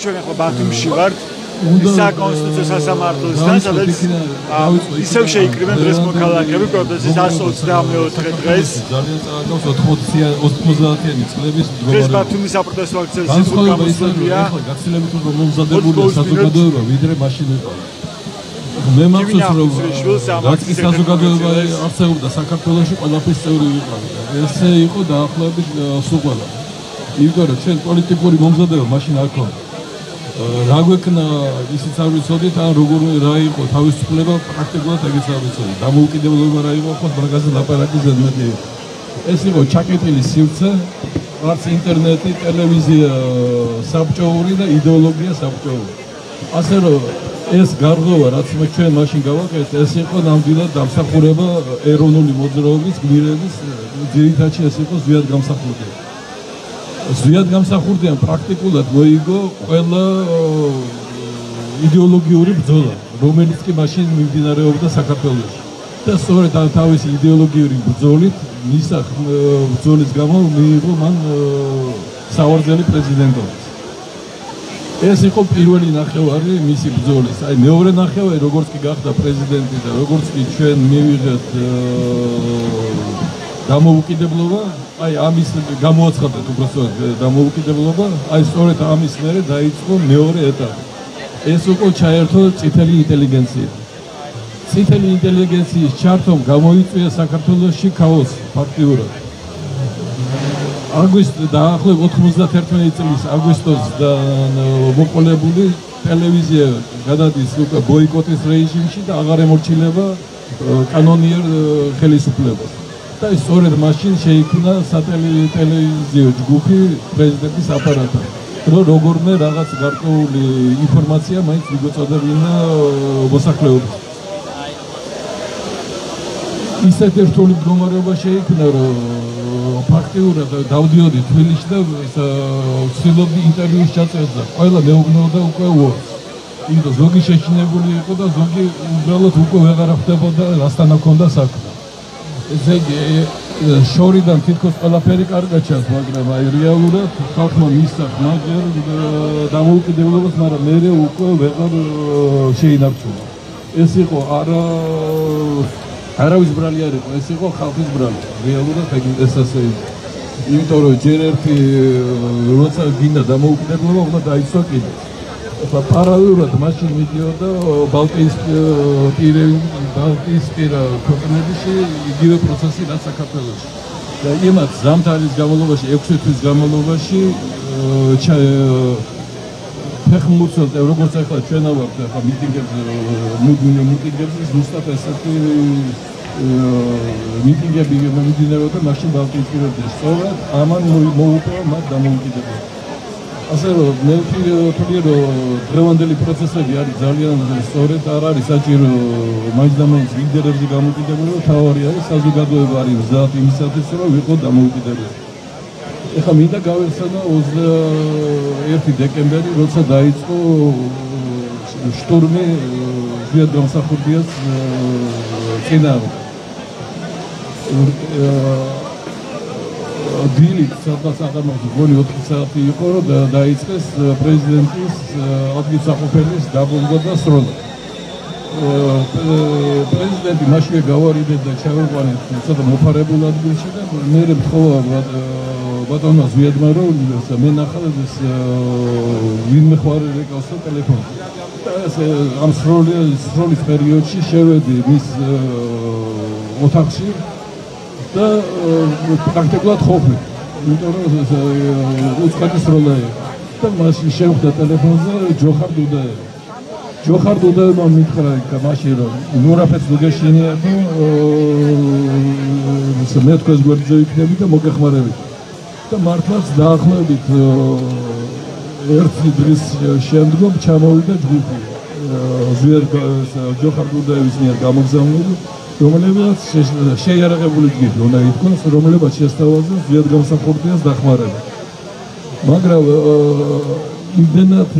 ჩვენ ახლა ბათუმში ვართ საკონსტიტუციო სასამართლოსთან, სადაც ისევ შეიკრიბნენ დღეს მოქალაქეები პროტესტის 124 დღეს. ძალიან წარაგავს 90-იანი წლების დღეს ბათუმის საპროტესტო აქციის სიძულვი გამოსვლია. ახლა გაცილებით უფრო მომზადებულია საზოგადოება, ვიდრე მაშინ იყო. მე მახსოვს რომ რაც კი საზოგადოება არსებობდა საქართველოში, ყველაფრის წევრი იყო. ესე იყო დაახლოებით სულ ყველა. იმიტომ რომ ჩვენ პოლიტიკური მომზადება მაშინ არ ქონდა. რა გვექნა ისიც არ ვიცოდით, ან როგორ რა იყო თავისუფლება პრაქტიკულად ეგეც არ ვიცოდით. დამოუკიდებლობა რა იყო, ხო მაგაზე ლაპარაკი ზედმეტი. ეს იყო ჩაკეტილი სივრცე, არც ინტერნეტი, ტელევიზია საბჭოური და იდეოლოგია საბჭოური. ასე რომ ეს გარღვევა, რაც ჩვენ მაშინ გავაკეთეთ, ეს იყო ნამდვილად დამსახურება ეროვნული მოძრაობის გმირების, ძირითადად ეს იყო ზვიად გამსახურდია. ზვიად გამსახურდიან პრაქტიკულად მოიგო ყველა იდეოლოგიური ბრძოლა, რომელიც კი მაშინ მიმდინარეობდა საქართველოში. და სწორედ თავისი იდეოლოგიური ბრძოლით, მისა ბრძოლის გამო მიიღო მან სავარძელი პრეზიდენტობა. ეს იყო პირველი ნახევარი მისი ბრძოლის. აი მეორე ნახევარი, როგორც კი გახდა პრეზიდენტი და როგორც კი ჩვენ მივიღეთ დამოუკიდებლობა, აი ამის გამოაცხადეთ უბრალოდ დამოუკიდებლობა, აი სწორედ ამის მერე დაიწყო მეორე ეტაპი. ეს უკვე ჩაერთო წითელი ინტელიგენცია. წითელი ინტელიგენციის ჩართომ გამოიწვია საქართველოში ქაოსი ფაქტიურად. დაახლოებით 91 წლის აგვისტოსიდან მოყოლებული ტელევიზია გადადის უკვე ბოიკოტის რეჟიმში და აღარ ემორჩილება კანონიერ ხელისუფლებას. და სწორედ მაშინ შეიქმნა სატელევიზიო ჯგუფი პრეზიდენტის აპარატთან. როგორმე რაღაც გარკვეული ინფორმაცია მაინც მიგოწოდებინა მოსახლეობას. ისეთ რთული მდგომარეობა შეიქმნა, რომ ფაქტიურად დავდიოდი თბილისში და ვცდილობდი ინტერვიუს ჩაწერას და ყველა მეუბნოდა უკვე უორს. იმიტომ ზოგი შეჩინებული იყო და ზოგი უბრალოდ უკვე ვეღარ ხვდებოდა რასთან ჰქონდა საქმე. ესე იგი შორიდან თითქოს ყველაფერი კარგად ჩანს, მაგრამ აი რეალურად ხალხმა მისცა ხმაჯერ დამოუკიდებლობას, მაგრამ მერე უკვე ვეღარ შეინარჩუნა. ეს იყო არავის ბრალი არ იყო, ეს იყო ხალხის ბრალი. რეალურად ეს ასე იყო. იმიტომ რომ ჯერ ერთი როცა გინდა დამოუკიდებლობა, უნდა დაიცვა კიდე. ახლა პარალელურად მაშინ მიდიოდა ბალტიისპირა ქვეყნებში იგივე პროცესი რაც საქართველოში. და იმათ ზამთრის განმავლობაში 6 თვის განმავლობაში ფეხმურცელთა როგორც ახლა ჩვენ ავართ ახლა მიტინგებზე ზუსტად ესეთი მიტინგები მიმდინარეობდა მაშინ ბალტიისპირეთში. სწორად ამან მოუპოვა მათ დამოუკიდებლობა. ასე რომ მე ვთვლი რომ დღევანდელი პროცესები არის ძალიან სწორედ არ არის საჭირო მაინც და მაინც ლიდერებზე გამოკიდებული, თავარი არის საზოგადოება არის მზად იმისათვის რომ ვიყო დამოუკიდებელი. ეხლა მინდა გავეხსენა 21 დეკემბერი, როცა დაიწყო შტურმი ზვიად გამსახურდიას წინააღმდეგ. დილით სადღაც აღარ გონი 4 საათი იყო რომ დაიწყეს პრეზიდენტის ადგილსაყოფელის დაბომბვა და სროლა. პრეზიდენტი მაშინვე გავარიდეთ და ჩავიყვანეთ ცოტა მოფარებულ ადგილში და მე მთხოვა ბატონმა ზვიადმა რომ მე ნახავ ეს ვინმე ხوارი რეკავს ტელეფონზე. და ამ სროლის პერიოდში შევედი მის ოთახში და პრაქტიკულად ხოვდი. იმიტომ რომ უცხოეთის სროლა იყო. და მაშინ შევხვდა ტელეფონზე ჯოხარ დუდაევმა მითხრა მაშინ რომ ნურაფეც დუგეშინია და მე თქვენს გვერდზე ვიქნები და მოგეხმარებით. და მართლაც დაახლოებით ერთი დღის შემდგომ ჩამოვიდა ჯგუფი ჯოხარ დუდაევის მიერ გამოგზავნილი, რომელებაც შეიარაღებული ჯგუფი უნდა ითქვას, რომლებაც შესთავაზეს ზვიად გამსახურდიას დახმარება. მაგრამ იმდენად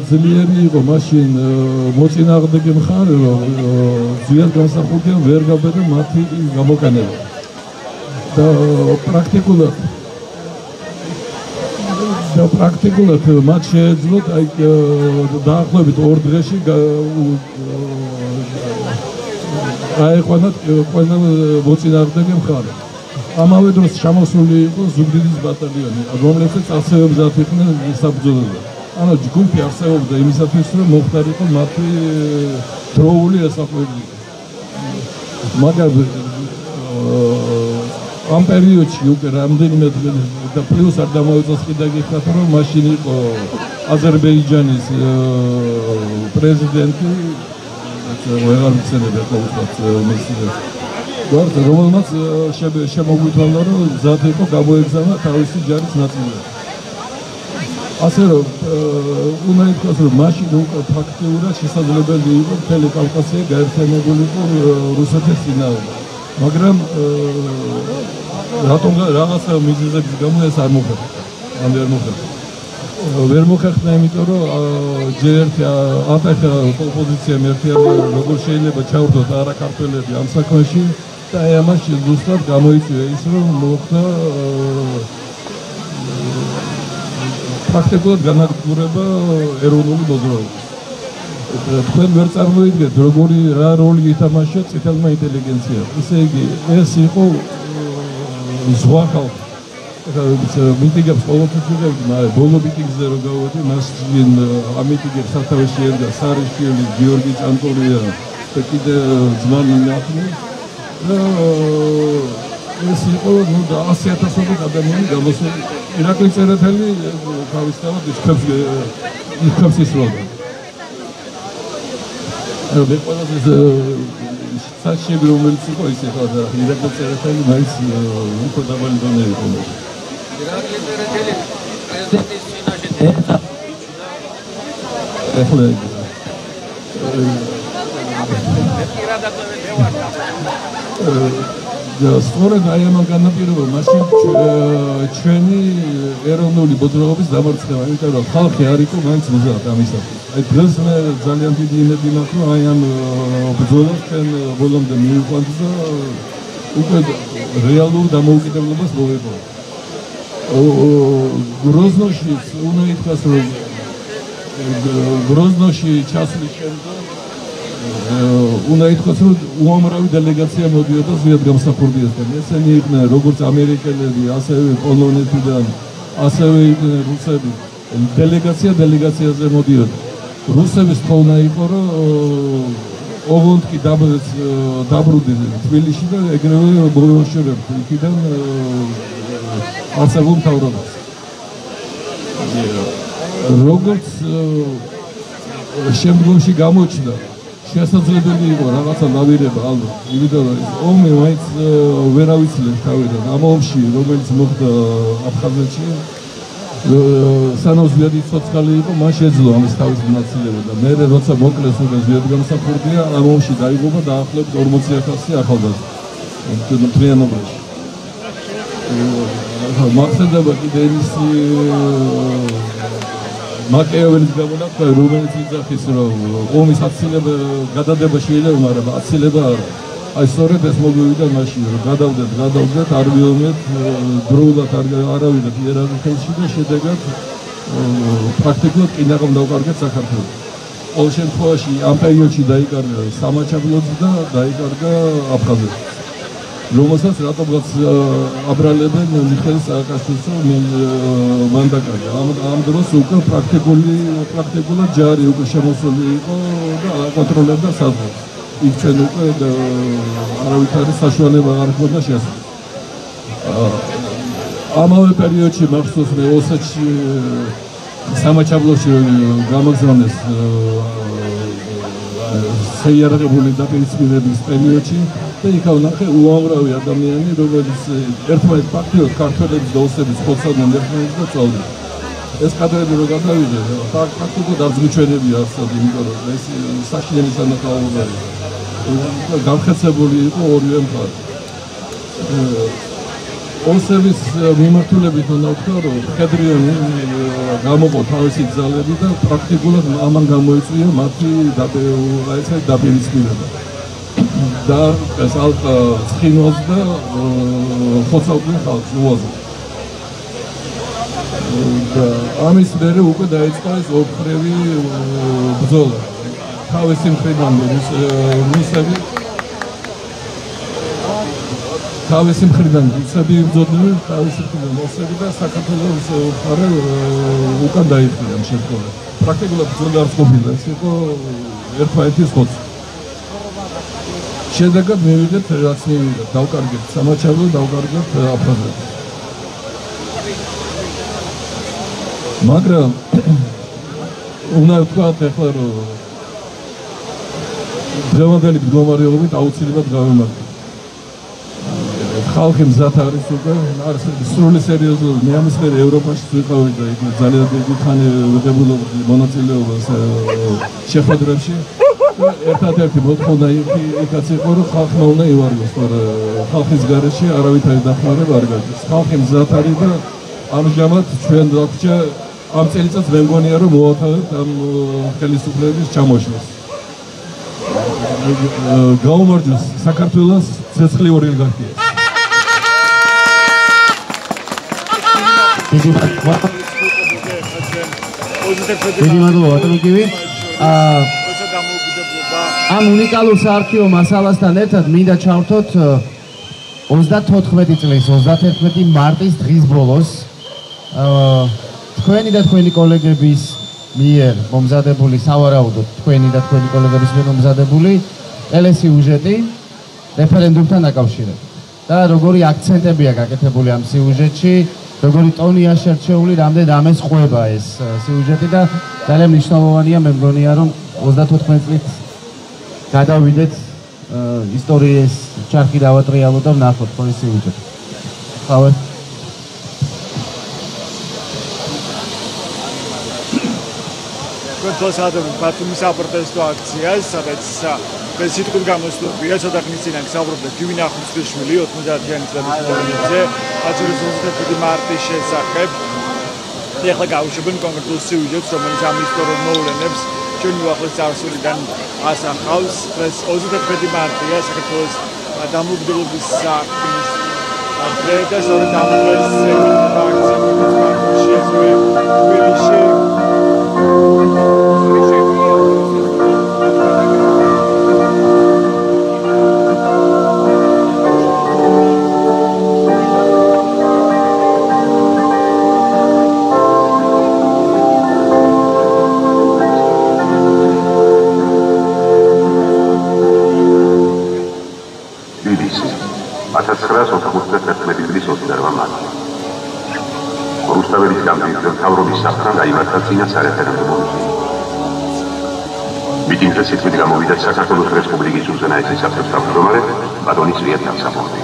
ძლიერი იყო მაშინ მოწინააღმდეგე მხარე, რომ ზუსტად განსახურდია ვერ გაბედა მათი გამოყენება. და პრაქტიკულად მათ შეეძლოთ აი დაახლოებით 2 დღეში აეყვანათ ყველა მოწინააღმდეგე მხარე. ამავე დროს ჩამოსული იყო ზუგდიდის ბატალიონი, რომლებსაც ასევე მზად იყვნენ საბრძოლველად. ანუ ჯგუფი არსებობდა იმისათვის, რომ მოხდარიყო მათი დროული ესახვედრი. მაგრამ ამ პერიოდში უკვე რამდენიმე და პლუს არ დამოუწეს კიდე გითხრათ, რომ მაშინ იყო აზერბაიჯანის პრეზიდენტი, ვეღარ მცენებია ყოველთვის მესიძე. რომელმაც შემოგვითავდა, რომ მზად იყო გამოეგზავნა თავისი ჯარის ნაწილები. ასე რომ უნდა ითქვას, რომ მაშინ უკვე ფაქტიურად შესაძლებელი იყო მთელი კავკასია გაერთიანებულიყო რუსეთის წინააღმდეგ. მაგრამ რატომ რაღაცა მიზეზების გამო ეს არ მოხდა. ვერ მოხდა, იმიტომ რომ ჯერ ერთი ატახა ოპოზიციამ ერთიანობა როგორ შეიძლება ჩავრდოთ არა ქართველები ამ საქმეში და აი ამას ზუსტად გამოიწვია ის, რომ მოხდა პრაქტიკულად განადგურება ეროვნული მოძრაობის. თქვენ ვერ წარმოიდგენთ, რა როლი ითამაშა წითელმა ინტელიგენციამ. ისე იგი, ეს იყო ზღვა ხალხი. მიტინგებს ყოველთვის ვიღებდი, მაგრამ ბოლო მიტინგზე რომ გავედი, მას ამ მიტინგებს სათავეში ერგა სარიშვილი, გიორგი წანტურია და კიდე ძმა ნინახნი. ეს იყო და 100,000 ადამიანი გამოსული. ირაკლი წერეთელი თავისთავად ისქებს ისროდა. მე ყველაზე საჩები რომელიც იყო ის იყო და ირაკლი წერეთელი მაინც უფრო დაბალი დონე იყო. ირაკლი წერეთელი პრეზიდენტის წინაშე ეხლა სწორედ აი ამ განაპირობა მაშინ ჩვენი ეროვნული მოძრაობის დამარცხება, იმიტომ რომ ხალხი არ იყო მაინც მზად ამისათვის. აი დღეს მე ძალიან დიდი იმედი მაქვს, რომ აი ამ ბრძოლას ჩვენ ბოლომდე მივიყვანთ და უკვე რეალურ დამოუკიდებლობას მოვეპოვოთ. გროზნოში უნდა ითქვას, რომ გროზნოში ჩასვლის შემდეგ უნდა ითქვას, რომ უამრავი დელეგაცია მოდიოდა ზვიად გამსახურდიასთან. ესენი იყვნენ როგორც ამერიკელები, ასევე პოლონეთიდან, ასევე იყვნენ რუსები. დელეგაციაზე მოდიოდა. რუსების თხოვნა იყო, რომ ოღონდ კი დაბრუნდნენ თბილისში და ეგრევე მოეშორებდნენ იქიდან არსებულ მთავრობას. როგორც შემდგომში გამოჩნდა, შესაძლებელი იყო რაღაცა ნავირება ალბათ, იმიტომ რომ ომი მაინც ვერ ავიცილებს თავიდან. ამ ომში, რომელიც მოხდა აფხაზეთში, სანამ ზვიადი ცოცხალი იყო, მან შეძლო ამის თავის მონაწილეობა და მე როცა მოკლეს უკვე ზვიადი გამსახურდია, ამ ომში დაიღუპა დაახლოებით 40,000 ახალგაზრდა მთლიანობაში. მახსენდება კიდე ის მაკიაველის გამონაკლისი, რომელიც იძახის, რომ ომის აცილება გადადება შეიძლება, მაგრამ აცილება არა. აი სწორედ ეს მოგვივიდა მაშინ, რომ გადავდეთ, არ ვიომეთ, დროულად არავიდეთ იერარქიაში და შედეგად პრაქტიკულად ყინაღამ დავკარგეთ საქართველოს. ყოველ შემთხვევაში ამ პერიოდში დაიკარგა სამაჩაბლოც და დაიკარგა აფხაზეთი. რომელსაც რატომღაც აბრალებენ მიხეილ სააკაშვილს, მან დაკარგა. ამ დროს უკვე პრაქტიკულად ჯარი უკვე შემოსული იყო და აკონტროლებდა საზღვრებს. იქ ჩვენ უკვე არავითარი საშუალება არ ჰქონდა შესაძლებელი. ამავე პერიოდში მახსოვს მე ოსეთში სამაჩაბლოში გამოგზავნეს შეიარაღებული დაპირისპირების პერიოდში და იქ ვნახე უამრავი ადამიანი, რომელიც ერთმანეთ ფაქტიურად ქართველების და ოსების ხოცავდნენ ერთმანეთს და წავდნენ. ეს კადრები რო გადავიდე, ფაქტობრივად არც მიჩვენებია არსად, იმიტომ რომ ეს საშინელი სანახაობა იყო. გამხეცებული იყო ორივე მხარე. ოსების მიმართულებით უნდა ვთქვა, რომ მხედრიონი გამოყო თავისი ძალები და პრაქტიკულად ამან გამოიწვია მათი დაპირისპირება. და ეს ცხინვალს და ხოცავდნენ ხალხს უაზროდ. და ამის მერე უკვე დაიწყო ეს ოფრევი ბრძოლა. თავისი მხრიდან რუსები თავისი მხრიდან რუსები იბრძოდნენ, თავისი მხრიდან ოსები და საქართველოს მხარე უკან დაიხია ამ შემთხვევაში. პრაქტიკულად ბრძოლა არ ყოფილა, ეს იყო ერთმანეთის ხოცვა. შედეგად მივიღეთ რაც მივიღეთ, დავკარგეთ სამაჩაბლო, დავკარგეთ აფხაზეთს. მაგრამ უნდა ვთქვათ ახლა რომ დღევანდელი მდგომარეობით აუცილებლად გავიმარჯვებთ. ხალხი მზად არის უკვე სრული სერიოზულად მე ამის მერე ევროპაში ვიყავი და იქ ძალიან დიდი ხანი ვიღებულობდი მონაწილეობას შეხვედრებში. ერთადერთი მოთხოვნა იქაც იყო რომ ხალხმა უნდა ივარგოს, მაგრამ ხალხის გარეშე არავითარი დახმარება არ გადის. ხალხი მზად არის და ამჟამად ჩვენ დაგვრჩა ამ წელიწადს მე მგონია რომ მოვათავებთ ამ ხელისუფლების ჩამოშლას. გაუმარჯოს საქართველოს ცეცხლი ორიგარქია. დიდი მადლობა ბატონო კივი. ამ უნიკალურ საარქივო მასალასთან ერთად მინდა ჩავთოთ 34 წლის 31 მარტის დღის ბოლოს თქვენი და თქვენი კოლეგების მიერ მომზადებული სავარაუდოდ თქვენი და თქვენი კოლეგების მიერ მომზადებული ტელესიუჟეტი რეფერენდუმთან დაკავშირებით. და როგორი აქცენტებია გაკეთებული ამ სიუჟეტში, როგორი ტონია შერჩეული, რამდენ ამეს ყვება ეს სიუჟეტი და ძალიან მნიშვნელოვანია მე მგონია რომ 34 წლით გადავიდეთ ისტორიის ჩარხი დავატრიალოთ და ვნახოთ ხო ეს სიუჟეტი. ხავე კონცერტები ბათუმის საპროტესტო აქციას, სადაც სიტყვით გამოსვლია, ცოტა ხნის წინ საუბრობდა გივინ ახმძლიშვილი 90-იანი წლების პერიოდზე, 21 მარტის შესახებ. ეხლა გავუშვებენ კონკრეტულ სიუჟეტს, რომელიც ამ ისტორიულ მოვლენებს ჩვენი უახლეს წარსულიდან ასახავს. დღეს 21 მარტია, საქართველოს დამოუკიდებლობის საქმის დღე და სწორედ ამ დღეს ეკონომიკა აქცია თბილისში. რუსთაველის გამგებლ მთავრობის საფრანგ აიმართა წინა სარეფერენდუმო მიტინგი. მიტინგზე სიტყვით გამოვიდა საქართველოს რესპუბლიკის უზენაესი საბჭოს თავმჯდომარე ბატონი ზვიად ნავსაფონდი.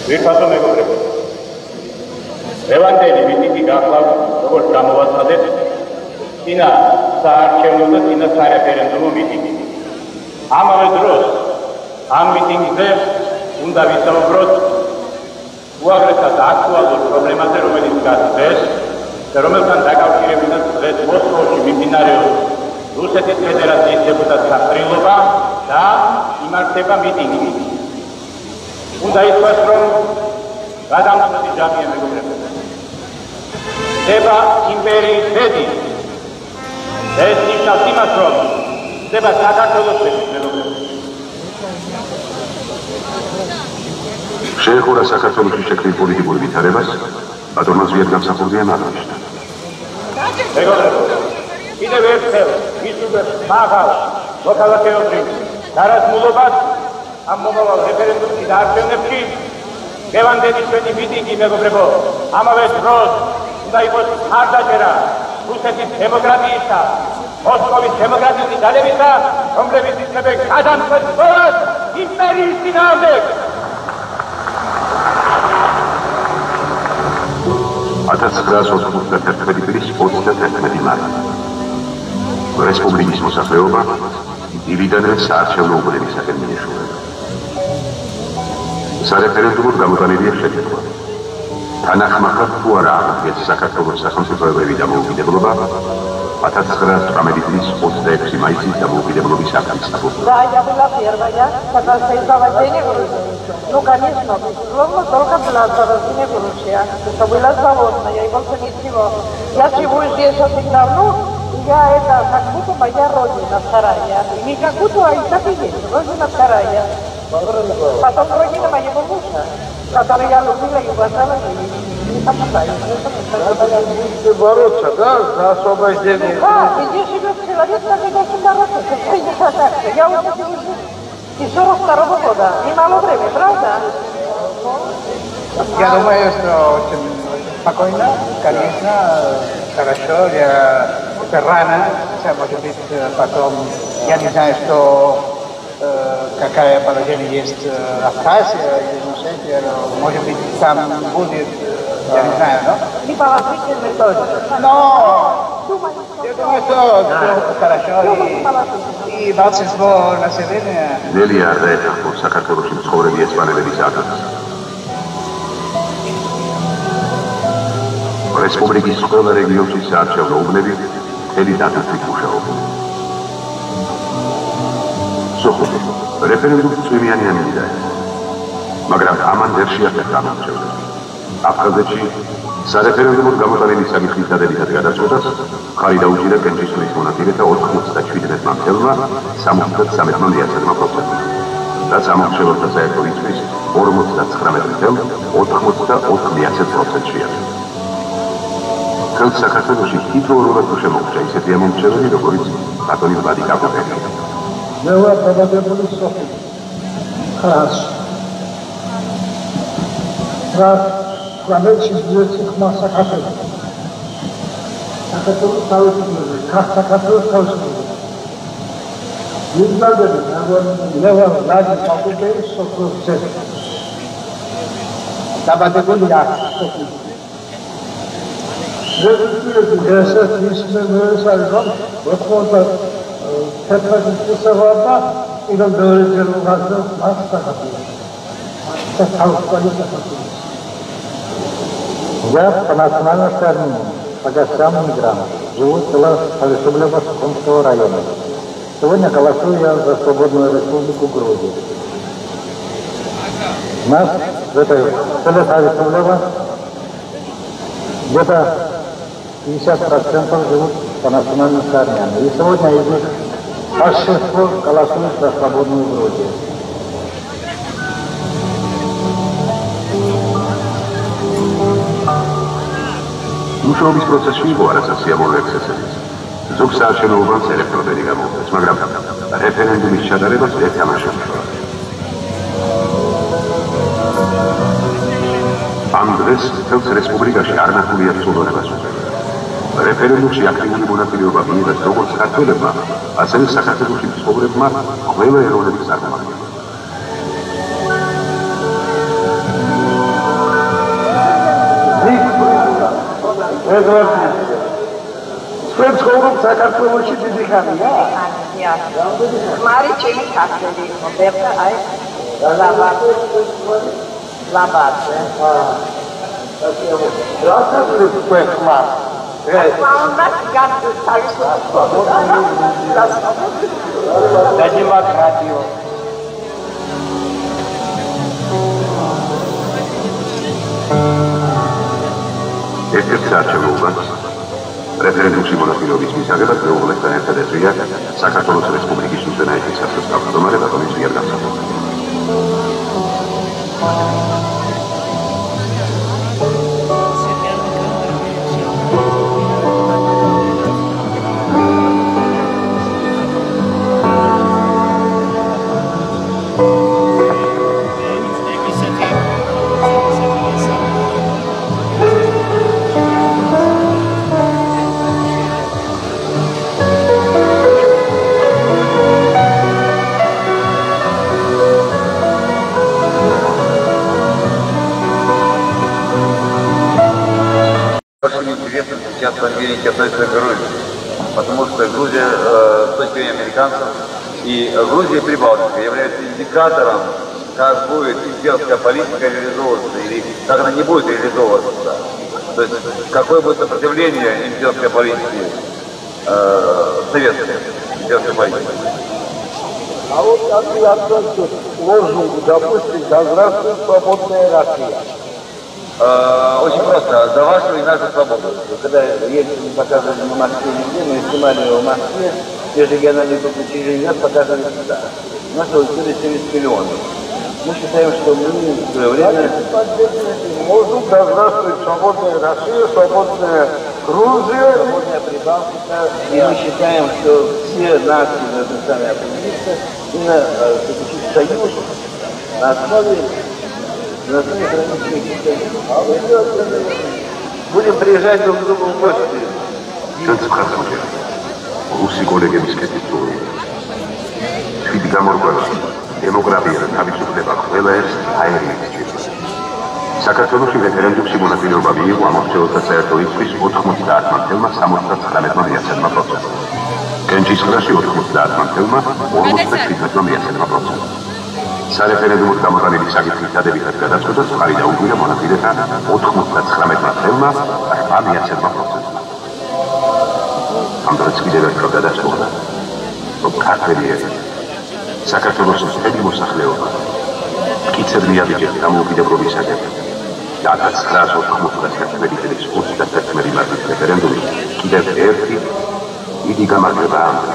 ვირთვათო მეგობრებო, ლევანდელი მიტინგი გახლავთ, როგორც გამოვაცხადეთ, წინა საარჩევნო და წინა სარეფერენდუმო მიტინგი. ამავე დროს ამ მიტინგზე უნდა ვისაუბროთ უაღრესად აქტუალურ პრობლემაზე, რომელიც გასწრეს და რომელთან დაკავშირებითაც დღეს მოსკოვში მიმდინარეობს რუსეთის ფედერაციის დეპუტატთა ყრილობა და იმართება მიტინგი. უნდა ითქვას, რომ გადამწყვეტი ჯამია მეგობრებო. ხდება იმპერიის ბედი. ეს ნიშნავს იმას, რომ ხდება საქართველოს ბედი მეგობრებო. შეეხურა საქართველოში შექმნილ პოლიტიკურ ვითარებას, ბატონმა ზვიად ნავსაფონდიამ აღნიშნა. მეგობრებო, კიდევ ერთხელ ვისურვებთ მაღალ მოქალაქეობის დარაცხმულობას ამ მომავალ რეფერენდუმში და არჩევნებში. დღევანდელი ჩვენი მიტინგი მეგობრებო, ამავე დროს უნდა იყოს მხარდაჭერა რუსეთის დემოკრატიისა, მოსკოვის დემოკრატიული ძალებისა, რომლებიც იწვევენ გადამწყვეტ ბრძოლას იმპერიის წინააღმდეგ. 1991 წლის 31 მარტი. რესპუბლიკის მოსახლეობა დივიდენდებს საარჩევნო უბნებისაკენ მიეშურება. სარეფერენდუმოდ გამოტანილია შეკითხვა. თანახმახად თუ არა აღდგეს საქართველოს სახელმწიფოებრივი დამოუკიდებლობა 1918 წლის 26 მაისის დამოუკიდებლობის აქტის საფუძველზე. Да, я была первая, когда создавать денег. Ну, конечно, безусловно, только была зарождение Грузия. Это было заводно, я и больше ничего. Я живу здесь очень давно, и я это как будто моя родина вторая. И не как будто, а и так и есть, родина вторая. Потом родина моего мужа, который я любила и уважала, и бороться, да, за освобождение. Да, и здесь живет человек, который должен бороться. Я уже из 42-го года. Немало времени, правда? Я думаю, что очень спокойно, конечно, хорошо. Это рано, может быть, потом, я не знаю, что какое положение есть Абхазия или Ингушетия, может быть, там будет, я не знаю, но? Не положительный тоже. Но я думаю, что хорошо, и большинство населения... ნელი არ დაეთანხმოს საქართველოში მცხოვრები ესპანელების აკრებს. რესპუბლიკის ყველა რეგიონში საარჩევნო უბნები მთელი დათვით მუშაობენ. სოხუმი რეფერენდუმი წვიმიანი ამიდა, მაგრამ ამან ვერ შეახერხა არჩევნებს. აფხაზეთში სარეფერენდუმოდ გამოტანილი საკითხის დადებითად გადაწყვეტას ხარი დაუჭირა კენჭისყრის მონადირეთა 97 მმართველმა 73%-მა, რაც ამორჩეულთა საერთო რიცხვის 59,94%-ში შეადგენს. მთელ საქართველოში თითოეულად შემოგვჭა ისეთი ამომრჩეველი, როგორიც ბატონი ვადი კაპოტელი. მე ვარ დაბადებული სოფელი ხარაში. Ramecz zbyt ma sakatę. Sakatę cały czas, sakatę cały czas. Nie znajdę, lewa radzi całkowicie sokrotce. Dabadeguli jak sokrotce. Rzeczywiście jesteśmy wyszalone, bo to tetraż pisała i do dzieła bardzo sakatę. Я по национальности армянин, по гостям мигрантов. Живу в селе Авишублева Сухумского района. Сегодня голосую я за свободную республику Грузии. У нас в этой селе Авишублева где-то 50% живут по национальности армяне. И сегодня из них большинство голосует за свободную Грузию. მუშაობის პროცესში იყო არასასიამოვნო ექსცესები. ზოგ საარჩევნო უბანს ელექტროდენი გამოუწევს, მაგრამ რეფერენდუმის ჩატარებას ვერ თამაშობს. ამ დღეს მთელს რესპუბლიკაში არ ნახულია ცვლილებას უწევს. რეფერენდუმში აქტიური მონაწილეობა მიიღეს როგორც ქართველებმა, ასევე საქართველოში მცხოვრებმა ყველა ეროვნების წარმომადგენლებმა. Ჩვენ ცხოვრობ საქართველოში დიდი ხანია. მარი ჩემი ქართველი იყო, ბერტა აი ლაბაძე. რასაკვირვ თქვენ ხმარ? და დემოკრატიო. ერთ-ერთ საარჩევნო უბანს რეფერენდუმში მონაწილეობის მისაღებად მეუღლესთან ერთად ეწვია საქართველოს რესპუბლიკის უზენაესი სასწავლო თავმჯდომარე ბატონი ზვიად გამსახურდია. Америки относится к Грузии, потому что Грузия с точки зрения американцев и Грузия и Прибалтика являются индикатором как будет индианская политика реализовываться или как она не будет реализовываться. То есть какое будет сопротивление индианской политики, советской индианской политики. А вот как относится к лозунгу, допустим, «Да здравствует свободная Россия». Очень просто. За вашу и нашу свободу. Когда Ельцин показывали на Москве нигде, мы снимали его в Москве, все региональные учреждения показывали сюда. У нас аудитория 70 миллионов. Мы считаем, что мы в свое время... Лозунг «Да здравствует свободная Россия», свободная Грузия. Свободная Прибалтика. И мы считаем, что все нации должны сами определиться именно заключить союз на основе будем приезжать друг к другу в гости. Რუსი კოლეგების კეთილი თვით გამორგვალა დემოგრაფია და თავისუფლება ყველა ერთს აერიებს ჭირდება. საქართველოში რეფერენდუმში მონაწილეობა მიიღო ამორჩეულთა საერთო რიცხვის 99%-მა. კენჭისყრაში 99%-მა. სარეფერენდუმო გამოყენების საკითხის დადებითად გადაწყვეტას ხარი დაუგვირა მონაწილეთა 99%-მა და 8%-მა. ამ დროს კიდევ ერთხელ გადაწყვეტა, რომ ქართველები საქართველოს მთელი მოსახლეობა მტკიცედ მიაბიჯეს დამოუკიდებლობისაკენ და 1991 წლის 31 მარტის რეფერენდუმი კიდევ ერთი დიდი გამარჯვება ამბა.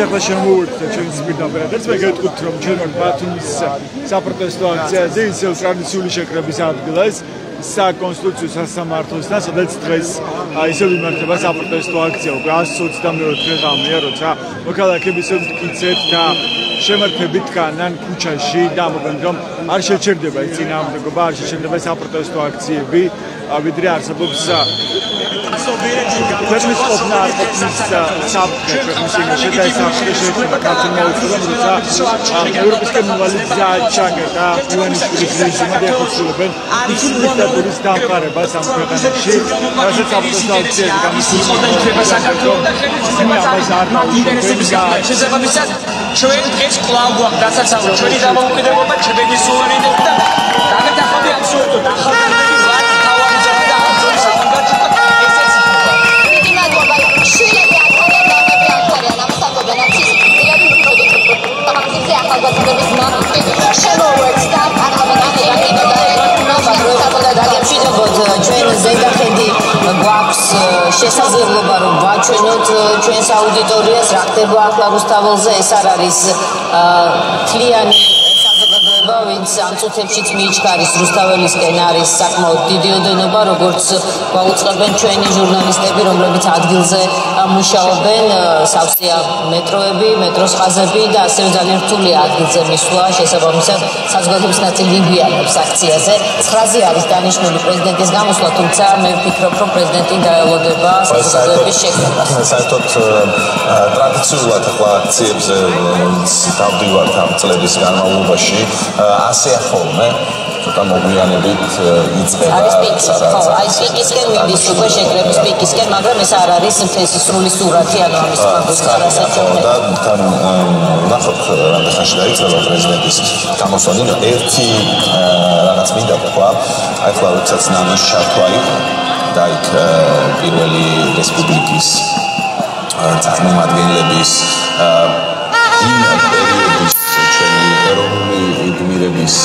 ახლა შემოვუერთდა ჩვენს პირდაპირ ეთერს მე გეტყვით რომ ჩვენ ბათუმის საპროტესტო აქციაზე ისევ ტრადიციული შეკრების ადგილას საკონსტიტუციო სასამართლოსთან სადაც დღეს ისევ იმართება საპროტესტო აქცია უკვე 122 დღეა როცა მოქალაქეები ისევ მტკიცედ და შემართებით tkაnan ქუჩაში და ამბობენ რომ არ შეჩერდება ის წინააღმდეგობა არ შეჩერდება საპროტესტო აქციები ვიდრე არსებობს ქვეყნის ყოფნა არ ყოფნის საფრთხე ქვეყნის იმაში და ეს საფრთხე შეიძლება გაწმოვდეს როცა ევროპისკენ მოვალი გზა ჩაგერდა უენიშვილის რეჟიმი და ეხოცულებენ დიქტატურის დამყარებას ამ ქვეყანაში რასაც საპროტესტო აქციები გამოსულიყო საქართველოს და შესაბამისად ჩვენ დღეს კვლავ გვაქვს დასაცავი ჩვენი დამოუკიდებლობა ჩვენი სუვერენიტეტი და დაგეთახები აბსოლუტურად ახალგაზრდები ვართ თავარი ძაღლი და ამ დროს სამაგათში ჩვენ ზედახედი გვაქვს შესაძლებლობა რომ ვაჩვენოთ ჩვენს აუდიტორიას რა ხდება ახლა რუსთაველზე ეს არ არის თლიანი საზოგადოება ვინც ამ წუთებშიც მიიჩქარის რუსთაველისკენ არის საკმაოდ დიდი ოდენობა როგორც გვაუწყებენ ჩვენი ჟურნალისტები რომლებიც ადგილზე მუშაობენ სავსეა მეტროები მეტროს ხაზები და ასევე ძალიან რთულია ადგილზე მისვლა შესაბამისად საზოგადოების ნაწილი იგვიანებს აქციაზე 9-ზე არის დანიშნული პრეზიდენტის გამოსვლა თუმცა მე ვფიქრობ რომ პრეზიდენტი დაელოდება საზოგადოების შექმნას საერთოდ ტრადიციულად ახლა აქციებზე დავდივართ ამ წლების განმავლობაში ასე ახოლმე ცოტა მოგვიანებით იწყება არის პიკისკენ მიდის უკვე შეკრების პიკისკენ მაგრამ ეს არ არის მთელი სრული სურათი ანუ ამის რასაც და თან ნახოთ რამდენ ხანში დაიწყება პრეზიდენტის გამოსვლა ერთი რაღაც მინდა თქვა ახლა როდესაც ნანოს ჩართვა იყო და იქ პირველი რესპუბლიკის წარმომადგენლების იმ პერიოდის ჩვენი ეროვნული გმირების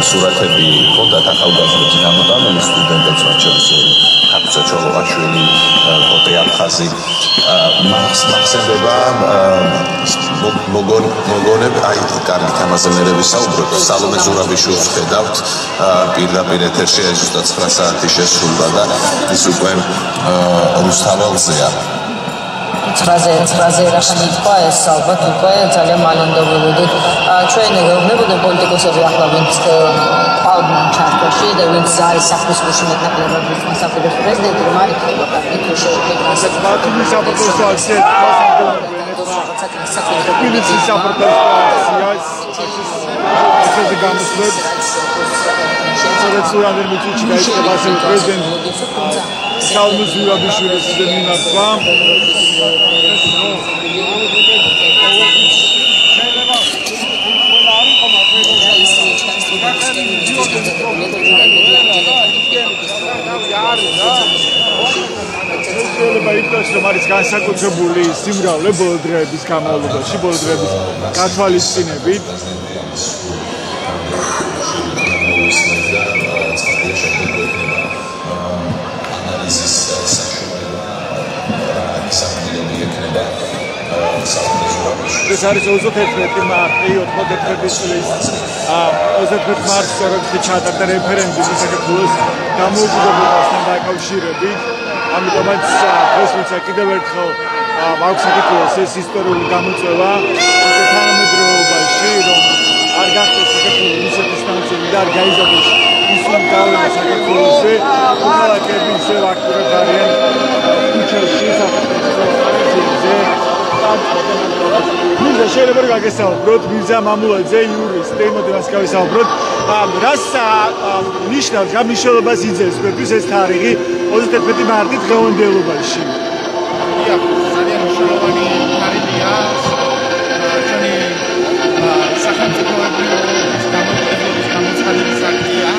სურათები ჰქონდათ ახალგაზრდების გამოტანილი სტუდენტებს მათ შორის ხატუცა ჩოლოაშვილი, ოტე აფხაზი მახსენდება მოგონებ აი კარგი თამაზე მე ვისაუბროთ სალომე ზურაბიშვილს ხედავთ პირდაპირ ეთერში ეს ზუსტად 9 საათი შესრულდა და ის უკვე რუსთაველზეა 9-ზე რახანი თქვა ეს ალბათ უკვე ძალიან მალანდობოდით ჩვენ ვეუბნებოდნენ პოლიტიკოსები ახლა ვინც ყავდნენ ჩართოში და ვინც არის სახლის გულში მეტნაკლებად მოსახლეობის პრეზიდენტი რომ არის იქ შეიძლება ასეთ ბათუმის საპროტესტო აქციას თბილისის საპროტესტო აქციას ასეთი გამოსვლებს სადაც რამდენიმე წუთში დაიწყება ასევე პრეზიდენტ სალომე ზურაბიშვილის მიმართვა შეიძლება ითქვას, რომ არის განსაკუთრებული სიმრავლე ბოლო დღეების განმავლობაში, ბოლო დღეების გათვალისწინებით. ეს არის 31 მარტი 91 წლის 31 მარტს როდის ჩატარდა რეფერენდუმი საქართველოს დამოუკიდებლობასთან დაკავშირებით. ამიტომაც ეს ვიცა კიდევ ერთხელ მაქვს საქართველოს ეს ისტორიული გამოწვევა თანამედროვეობაში რომ არ გახდეს საქართველოს რუსეთის თანამშრომელი და არ გაიზარდოს ისლამ გავლენა საქართველოსზე ქალაქები ისევ აქტიურად არიან ქუჩაში საფრთხეზე მიზა შეიძლება რომ გაგესაუბროთ მიზა მამულაძე იურისტი იმოდებას გავისაუბროთ რას ნიშნავს გამნიშნულებას იძენს თქვენთვის ეს თარიღი 31 მარტი დღევანდელობაში ძალიან მნიშვნელოვანი თარიღია ჩვენი სახელმწიფოების დამოუკიდებლობის გამოცხადების აქტია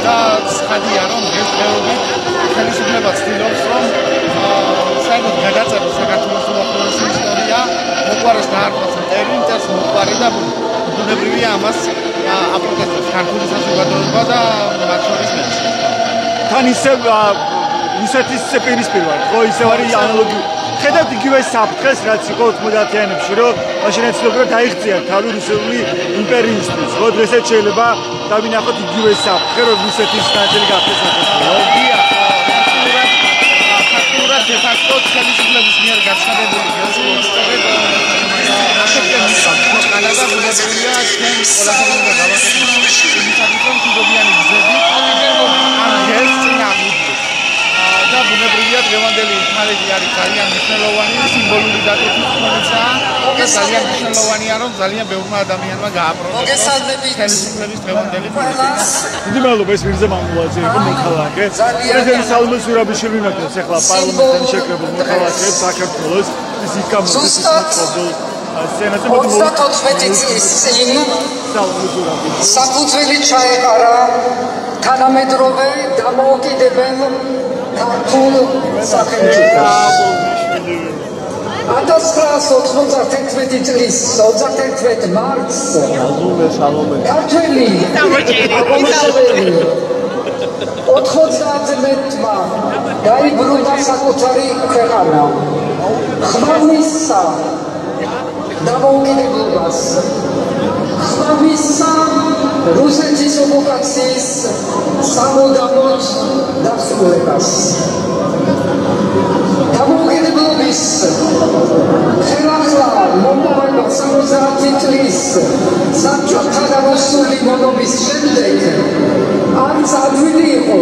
და ცხადია რომ დღესდღეობით ხელისუფლება ცდილობს რომ საერთოდ გადაწეროს საქართველოს უახლოესი ისტორია მოყვარეს დაარქვას მტერს მოყვარე და ბუნებრივია ამას აპროტესტებს ქართული საზოგადოება და მათ შორის მეც თან ისევ რუსეთის პირისპირვარ ხო ისევ არის ანალოგი ხედავთ იგივე საფრთხეს რაც იყო 90-იანებში რომ მაშინ ეცნობოდა დაიღწია თავი რუსული იმპერიისთვის ხო დღესაც შეიძლება დავინახოთ იგივე საფრთხე რომ რუსეთის ნაწილი გახდეს საქართველოს დე-ფაქტო ხელისუფლების მიერ გაცხადებული გეოსტრატეგიული კანადა ბუნებრივია ჩვენ ყველაზე უნდა გავაკეთოთ იმისათვის რომ თვითობიანი გზები ამ ეს წინამორბედს და ბუნებრივია დღევანდელი თარიღი არის ძალიან მნიშვნელოვანი სიმბოლური დატვირთვის ხმობისაა და ძალიან მნიშვნელოვანია რომ ძალიან ბევრმა ადამიანმა გააპროტესტოს ხელისუფლების დღევანდელი პოლიტიკა. დიდი მადლობა ეს მირზა მამულაძე იყო მოქალაქე. პრეზიდენტ სალომე ზურაბიშვილი მიმართავს ახლა პარლამენტთან შეკრებულ მოქალაქეებს საქართველოს ის იკამოდის ყოველ სენატზე 34 წლის წინ საფუძველი ჩაეყარა თანამედროვე დამოუკიდებელ ქართულ სახელმწიფოს 1991 წლის 31 მარტს ქართველი 91-მა დაიბრუნა საკუთარი ქვეყანა ხმამისა დამოუკიდებლობას ხმამისა რუსეთის ოკუპაციის სამუდამოდ დასრულებას დამოუკიდებლობის ხელახლა მომავალ 70 წლის საბჭოთა რუსული მონობის შემდეგ არც ადვილი იყო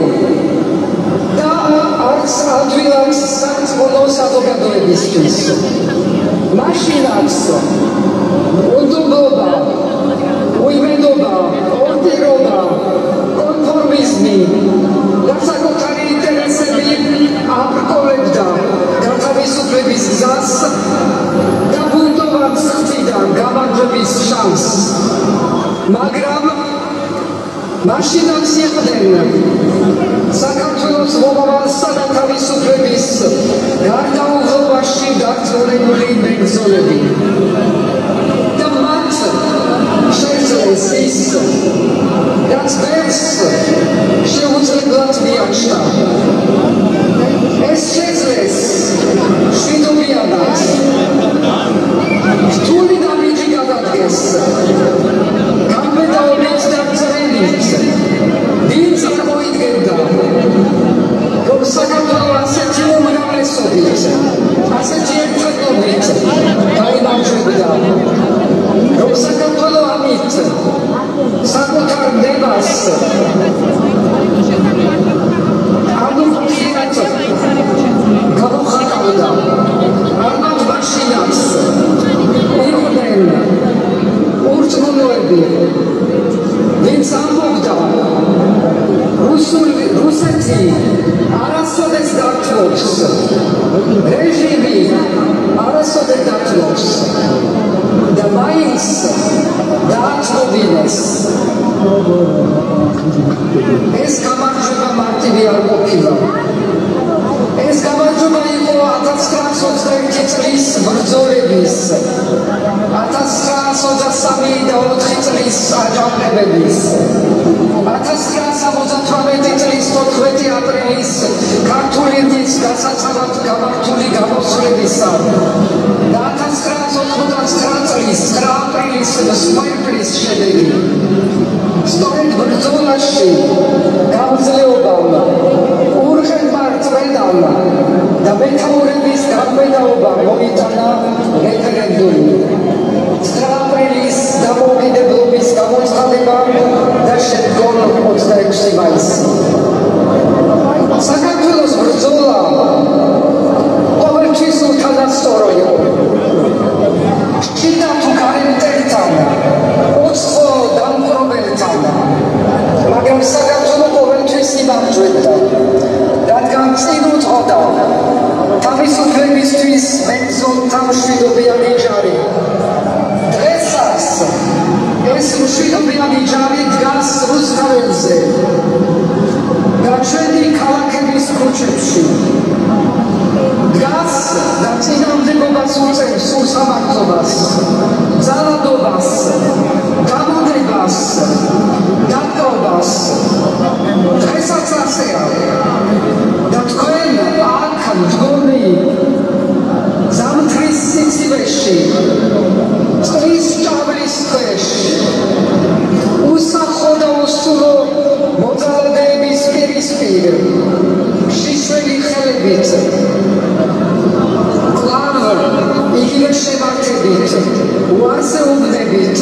და არც ადვილად საქმო საზოგადოებისთვის მაშინაც უდობობა უიმედობა ორდერობა კონფორმიზმი და საკუთარი ინტერესები აბრკოლებდა გათავისუფლების გზას და ბუნტოვან სხდიდან გამარჯვების შანსს მაგრამ მაშინაც იყვნენ საქართველოს მომავალსა და თავისუფლების გარდაუღობაში დაქცეული მებრძოლები და მათ დათმობს რეჟიმი არასოდეს დათმობს და მაინც დაათმობინეს ეს გამარჯვება მარტივი არ ყოფილა ეს გამარჯვება იყო 1921 წლის ბრძოლების 1923 და 4 წლის აჯანყებების 1978 წლის 14 აპრილის ქართული დის გასაცავად გამართული გამოსვლებისა და 1989 წლის 9 აპრილის სპაირის შედეგი სწორედ ბრძოლაში გამძლეობამ ურხელმარცვლედამ და მეთაურების გამბედაობა მოიტანა რეფერენდუმი 9 აპრილის დამოუკიდებლობის გამოცხადება და შემდგომ 26 მაისი საქართველოს ბრძოლა ყოველთვის უთანასწორო იყო შიდა თუ გარემტერთან უცხო დამპყრობელთან მაგრამ საქართველო ყოველთვის იმარჯვებდა რადგან წინ უძღოდა თავისუფლებისთვის მებრძოლთა მშვიდობიანი ჯარი დღესაც ეს მშვიდობიანი ჯარი დგას რუსთაველზე და ჩვენი ქალაქების ქუჩებში დგას და წინამდებობას უწევს უსამართლობას ძალადობას გამონებას დაპყრობას დღესაც ასეა და თქვენ აქ მდგომი ზამთრის სიცივეში წყლის ჭაბლის ქვეშ უსახო და უსულო მოძალადეების პირისპირ შიშველი ხელებით კლავ იგივე შემართებით უარზე უბნებით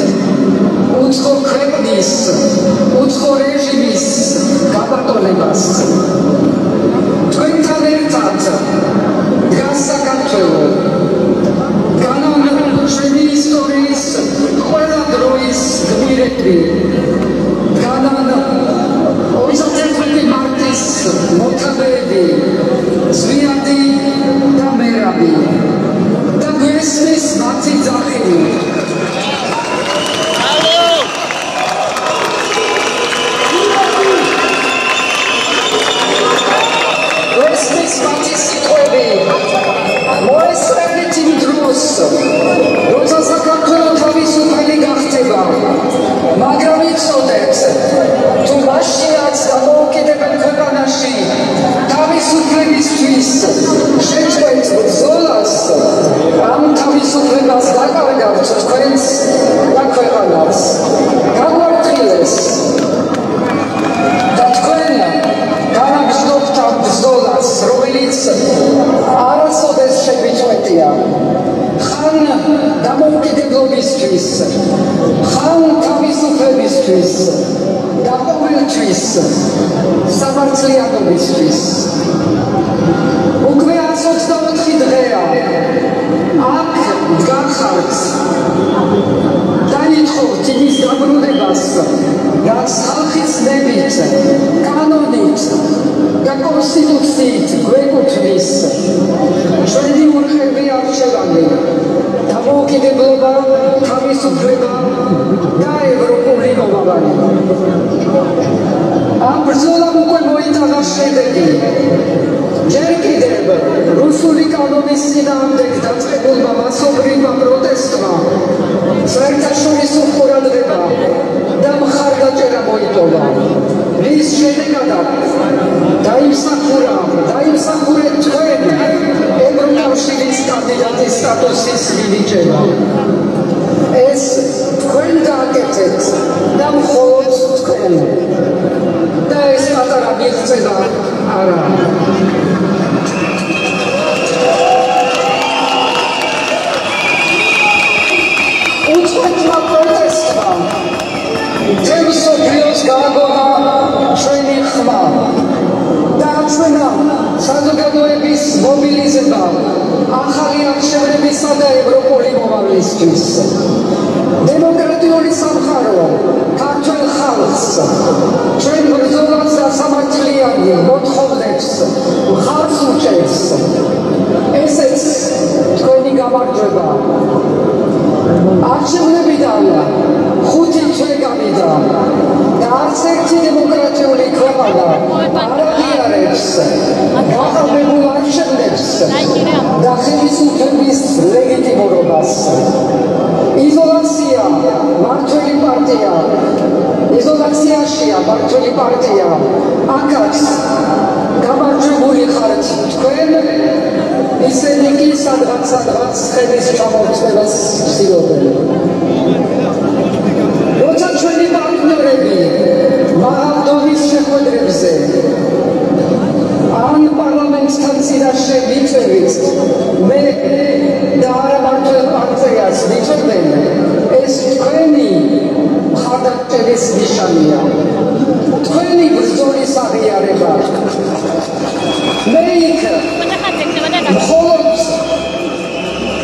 უცხო ქვეყნის უცხო რეჟიმის გაბატონებას თქვენთან ერთად დგას საქართველო განან ჩვენი ისტორიის ყველა დროის გმირები განან 21 მარტის მოთამეები ზვიადი და მერაბი და გვესმის მათი ძახილი გვესმის მათი სიტყვები მოესწრებით იმ დროს როცა საქართველო თავისუფალი გახდება მაგრამ იცოდეთ თუ მაშინაც დამოუკიდებელ ქვეყანაში თავისუფლებისთვის შეჭრეთ ბრძოლას ამ თავისუფლებას დაკარგავთ თქვენს და ქვეყანას გაგვარცხილეს და თქვენ განაგრძობთ ამ ბრძოლას რომელიც არასოდეს შეგვიწყვეტია ხან დამოუკიდებლობისთვის ხან თავისუფლებისთვის და ყოველთვის სამართლიანობისთვის უკვე 124 დღეა აქ გახართ დაითხოვთ იმის დაბრუნებას რაც ხალხის ნებით კანონით და კონსტიტუციით გვეკუთვნის ჩვენი ურხევი არჩევანი დამოუკიდებლობა თავისუფლება და ევროპული მომავალი ამ ბრძოლამ უკვე მოიტანა შედეგი ჯერ კიდევ რუსული კანონის წინააღმდეგ დაწყებულმა მასობრივმა პროტესტმა საერთაშორისო ყურადღება და მხარდაჭერა მოიპოვა რის შედეგადაც დაიმსახურეთ თქვენ ევროკავშირის კანდიდატის სტატუსის მინიჭება ეს თქვენ გააკეთეთ და მხოლოდ თქვენ და ეს პატარა მიღწევა არა უცხოეთმა პროტესტმა მთელ მსოფლიოს გააგონა ჩვენი ხმა დააჩვენა საზოგადოების მობილიზება ახალი არჩევნებისა და ევროპული მომავლისთვის დემოკრატიული სამყარო ქართულ ხალხს ჩვენ ბრძოლას და სამართლიანი მოთხოვნებს მხარს უჭერს გამარჯვება. არჩევნებიდან 5 თვე გავიდა და არც ერთი დემოკრატიული ქვეყანა არ აღიარებს გაყალბებულ არჩევნებს და ხელისუფლების ლეგიტიმურობას. იზოლაცია მმართველი პარტია იზოლაციაშია მმართველი პარტია აქაც გამარჯვებული ხართ თქვენ ისინი კი სადღაც ხელის ჩამორთმევას ცდილობენ. როცა ჩვენი პარტნიორები მაღალდონის შეხვედრებზე ან პარლამენტთან წინაშე ვიწევით მე და არა მმართველ პარტიას ვიწევენ ეს თქვენი მხარდაჭერის ნიშანია თქვენი ბრძოლის აღიარება მე იქ მხოლოდ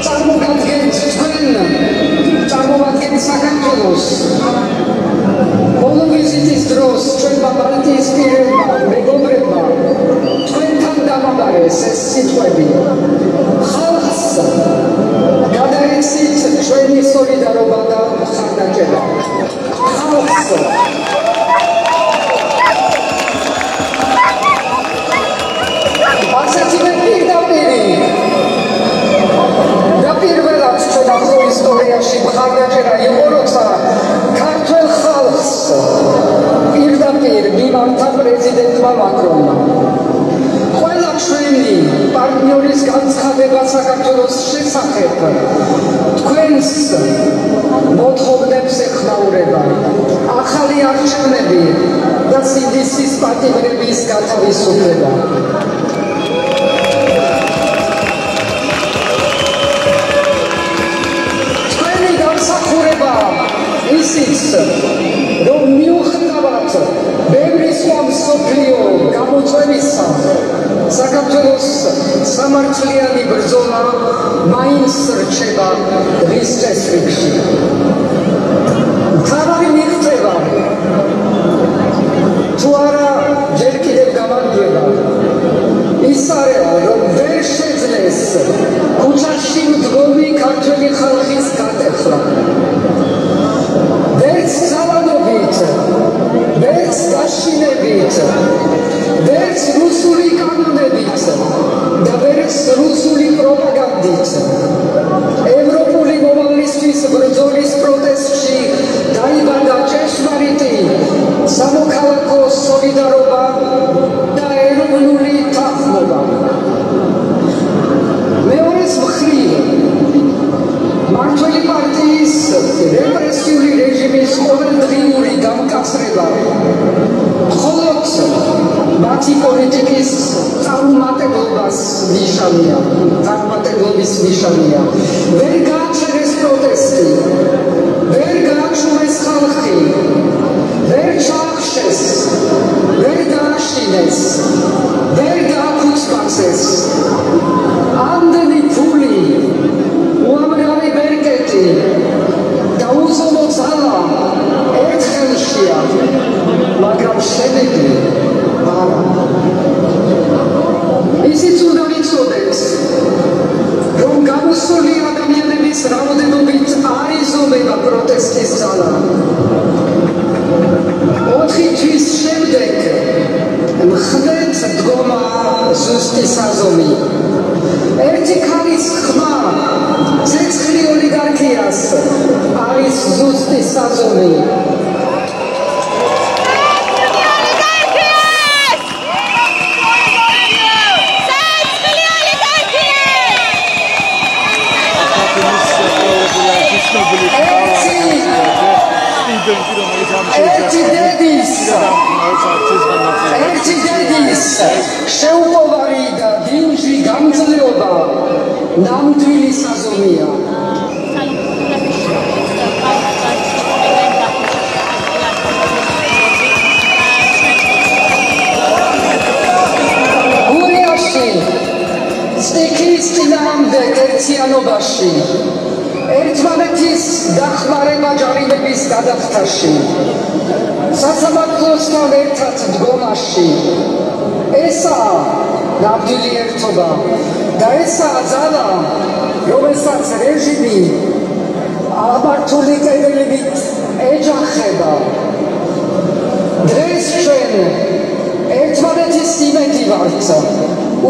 წარმოგადგენთ თქვენ წარმოვადგენთ საქართველოს ბოლო ვიზიტის დროს ჩვენმა პარტიის პირებმა მეგობრებმა თქვენთან დამაბარეს ეს სიტყვები ხალხს გადაეცით ჩვენი სოლიდარობა და მხარდაჭერა ხალხს ასეთივე პირდაპირი და პირველად ჩვენ ახალ ისტორიაში მხარდაჭერა იყო როცა ქართველ ხალხს პირდაპირ მიმართა პრეზიდენტმა მაკრონმა ყველა ჩვენი პარტნიორის განცხადება საქართველოს შესახებ თქვენს მოთხოვნებს ეხმაურება ახალი არჩევნები და სიდისის პატიმრების გათავისუფლება. თქვენი დამსახურება ისიც რომ მიუხედავად ბევრი სხვა მსოფლიო გამოწვევისა საქართველოს სამართლიანი ბრძოლა მაინც რჩება დღის წესრიგში. თავი მიღწევა თუ არა ჯერ კიდევ გამარჯვება ის არის რომ ვერ შეძლეს ქუჩაში მდგომი ქართველი ხალხის გატეხვა ვერც ძალადობით ვერც გაშინებით ვერც რუსული კანონებით და ვერც რუსული პროპაგანდით ევროპული მომავლისთვის ბრძოლის პროტესტში დაიბადა ჭეშმარიტი სამოქალაქო სოლიდარობა და ეროვნული თანხმობა. მეორეს მხრივ მმართველი პარტიის რეპრესიული რეჟიმის ყოველდღიური გამკაცრება მხოლოდ მათი პოლიტიკის წარმატებობის ნიშანია. ვერ გააჩერეს პროტესტი, ვერ გააჩუმეს ხალხი, ვერ ჩაახშეს, ვერ დააშინეს, ვერ გააფუძბაცეს. ამდენი ფული, უამრავი ბერკეტი და უზომო ძალა ერთხელშია, მაგრამ შენები არა. ისიც უნდა ვიცოდეთ, რომ გამოსული ადამიანების რაოდენობით არ იზომება პროტესტის ძალა. 4 თვის შემდეგ მხდეთ დგომა ზუსტი საზომი. ერთი ქალის ხმა ცეცხლი ოლიგარქიას არის ზუსტი საზომი. ერთი დედის შეუპოვარი და დინჯი გამძლეობა ნამდვილი საზომია. გურიაში სტიქის წინააღმდეგ ერთიანობაში ერთმანეთის დახმარება ჯარიმების გადახდაში სასამართლოსთან ერთად დგომაში ესაა ნამდვილი ერთობა და ესაა ძალა რომელსაც რეჟიმი აბართული კედლებით ეჯახება. დღეს ჩვენ ერთმანეთის იმედი ვართ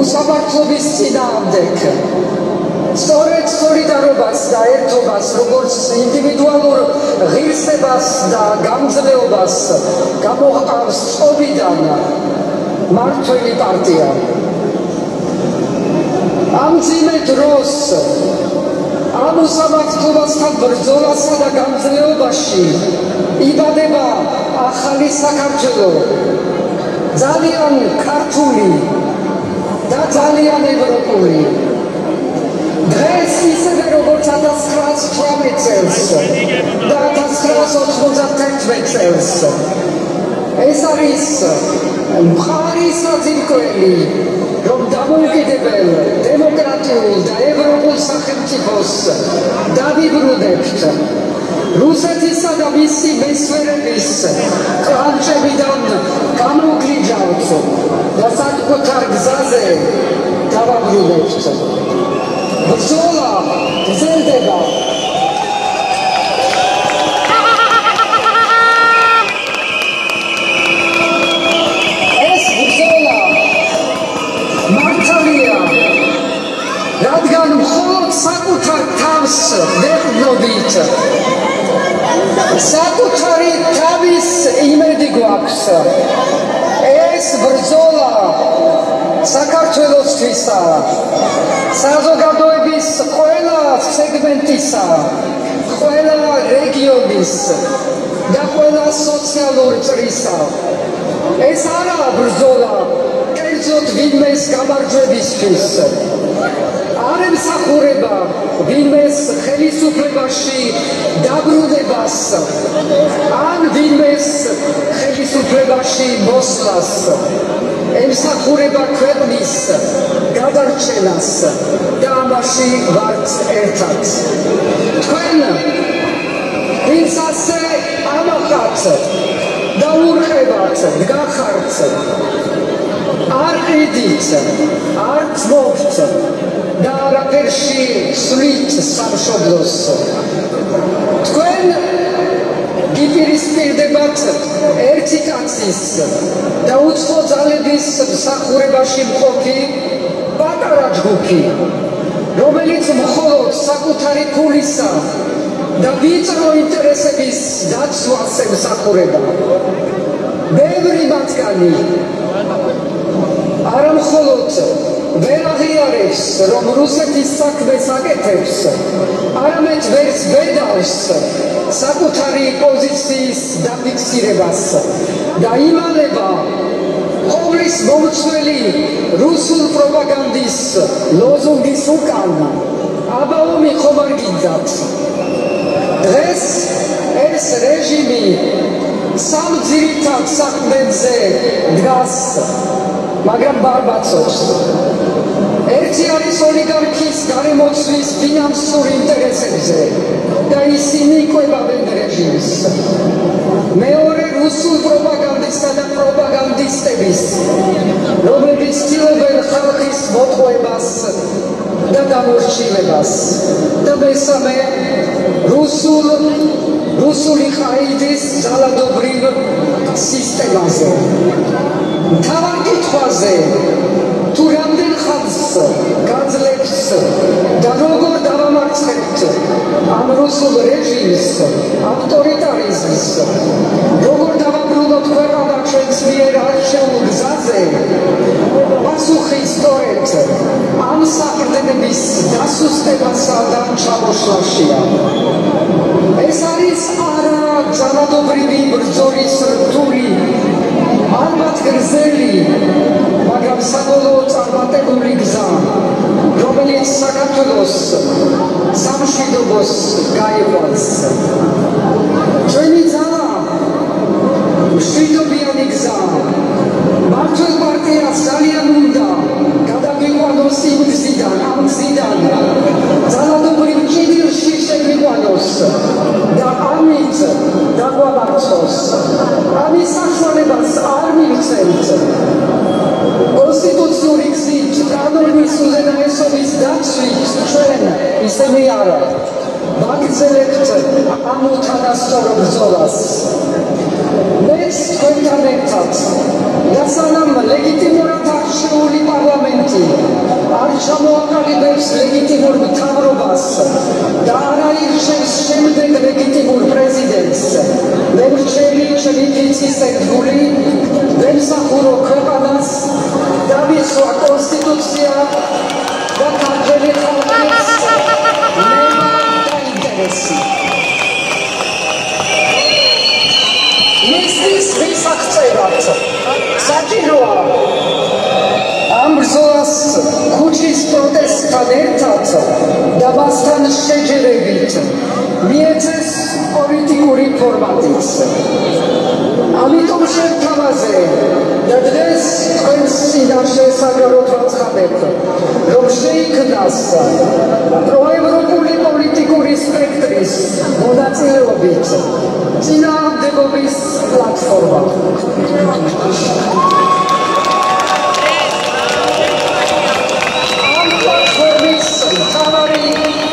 უსამართლობის წინააღმდეგ. სწორედ სოლიდარობას და ერთობას, როგორც ინდივიდუალურ ღირსებას და გამძლეობას გამოჰყავს წობიდან მმართველი პარტია. ამ ძიმე დროს ამ უსამართლობასთან ბრძოლასა და გამძლეობაში იბადება ახალი საქართველო, ძალიან ქართული და ძალიან ევროპული. დღეს ისევე როგორც 1918 წელს და 1991 წელს ეს არის მხარის საძირკველი, რომ დამოუკიდებელ დემოკრატიულ და ევროპულ სახელმწიფოს დავიბრუნებთ რუსეთისა და მისი მესვერების კლანჭებიდან გამოვგლიჯავთ და საკუთარ გზაზე დავაბრუნებთ. ბრძოლა გრძელდება. ეს ბრძოლა მართალია, რადგან მხოლოდ საკუთარ თავს ვეყრდნობით. საკუთარი თავის იმედი გვაქვს. ეს ბრძოლა საქართველოსთვისაა, საზოგადოების ყველა სეგმენტისა, ყველა რეგიონის და ყველა სოციალური წრისა. ეს არაა ბრძოლა კერძოდ ვინმეს გამარჯვებისთვის. არ ემსახურება ვინმეს ხელისუფლებაში დაბრუნებას ან ვინმეს ხელისუფლებაში მოსვლას. ემსახურება ქვეყნის გადარჩენას და ამაში ვართ ერთად. თქვენ ვინც ასე ამაყავთ და ურყევათ, დგახართ, არ ყიდით, არ ძმობთ და არაფერში სვლით სამშობლოს. თქვენ გიპირისპირდებათ ერთი კაცის და უცხო ძალების მსახურებაში მყოფი პატარა ჯგუფი, რომელიც მხოლოდ საკუთარი ფულისა და ვიწრო ინტერესების დაცვას ემსახურება. ბევრი მათგანი არა მხოლოდ ვერ აღიარებს, რომ რუსეთის საქმეს აკეთებს, არამედ ვერც ბედავს საკუთარი პოზიციის დაფიქსირებას და იმალება ყოვლის მომცველი რუსულ პროპაგანდის ლოზუნგის უკან. აბა ომი ხომ არ გინდათ? დღეს ეს რეჟიმი სამ ძირითად საქმეზე დგას, მაგრამ ბარბაცობს. ერთი არის ოლიგარქის გარემოცვის ფინანსურ ინტერესებზე და ისინი იკვებავენ რეჟიმს. მეორე რუსულ პროპაგანდისტთა და პროპაგანდისტების, რომლებიც ცდილობენ ხალხის მოტყუებას და დამორჩილებას. და მესამე რუსული ყაიდის ძალადობრივ სისტემაზე. მთავარ კითხვაზე, თუ რამდენ ხანს გაძლებს და როგორ დავამარცხებთ ამ რუსულ რეჟიმს, ავტორიტარიზმს, როგორ დავაბრუნოთ ქვეყანა ჩვენს მიერ არჩეულ გზაზე, პასუხი სწორედ ამ საყრდენების დასუსტებასა და ჩამოშლაშია. ეს არის არა ძალადობრივი ბრძოლის რთული, ალბათ გრძელი, მაგრამ საბოლოო წარმატებული გზა, რომელიც საქართველოს სამშვიდობოს გაიყვანს. ჩვენი ძალა მშვიდობიანი გზა. მართლ პარტიას ძალიან უნდა გადაგვიყვანოს იმ გზიდან, ამ გზიდან, ძალადობრივ ჭიდილში შეგვიყვანოს და ამით დაგვამარცხოს. ამის საშუალებას არ მივცემთ. კონსტიტუციური გზით კანონის უზენაესობის დაცვით ჩვენ ის არა ვაგრძელებთ ამ უთანასწორო ბრძოლას მეც თქვენთან ერთად რასანამ ლეგიტიმურად არჩეული პარლამენტი არ ჩამოაყალიბებს ლეგიტიმურ მთავრობას და არ აირჩევს შემდეგ ლეგიტიმურ პრეზიდენტს მე ვრჩევი ჩემი ფიცის ერთგული ვემსახურო ქვეყანას დავიცვა კონსტიტუცია და ქართველი ხალხის ნება და ინტერესი მისთვის ვისაღწევად საჭიროა ამ ბრძოლას ქუჩის პროტესტთან ერთად და მასთან შეჯერებით მიეცეს პოლიტიკური ფორმატიც ამიტომ შევთავაზე და დღეს თქვენს წინაშე საგაროდ ვაცხადებ რომ შეიქმნას პროევროპული პოლიტიკური სპექტრის მონაწილეობით წინააღმდეგობის პლატფორმა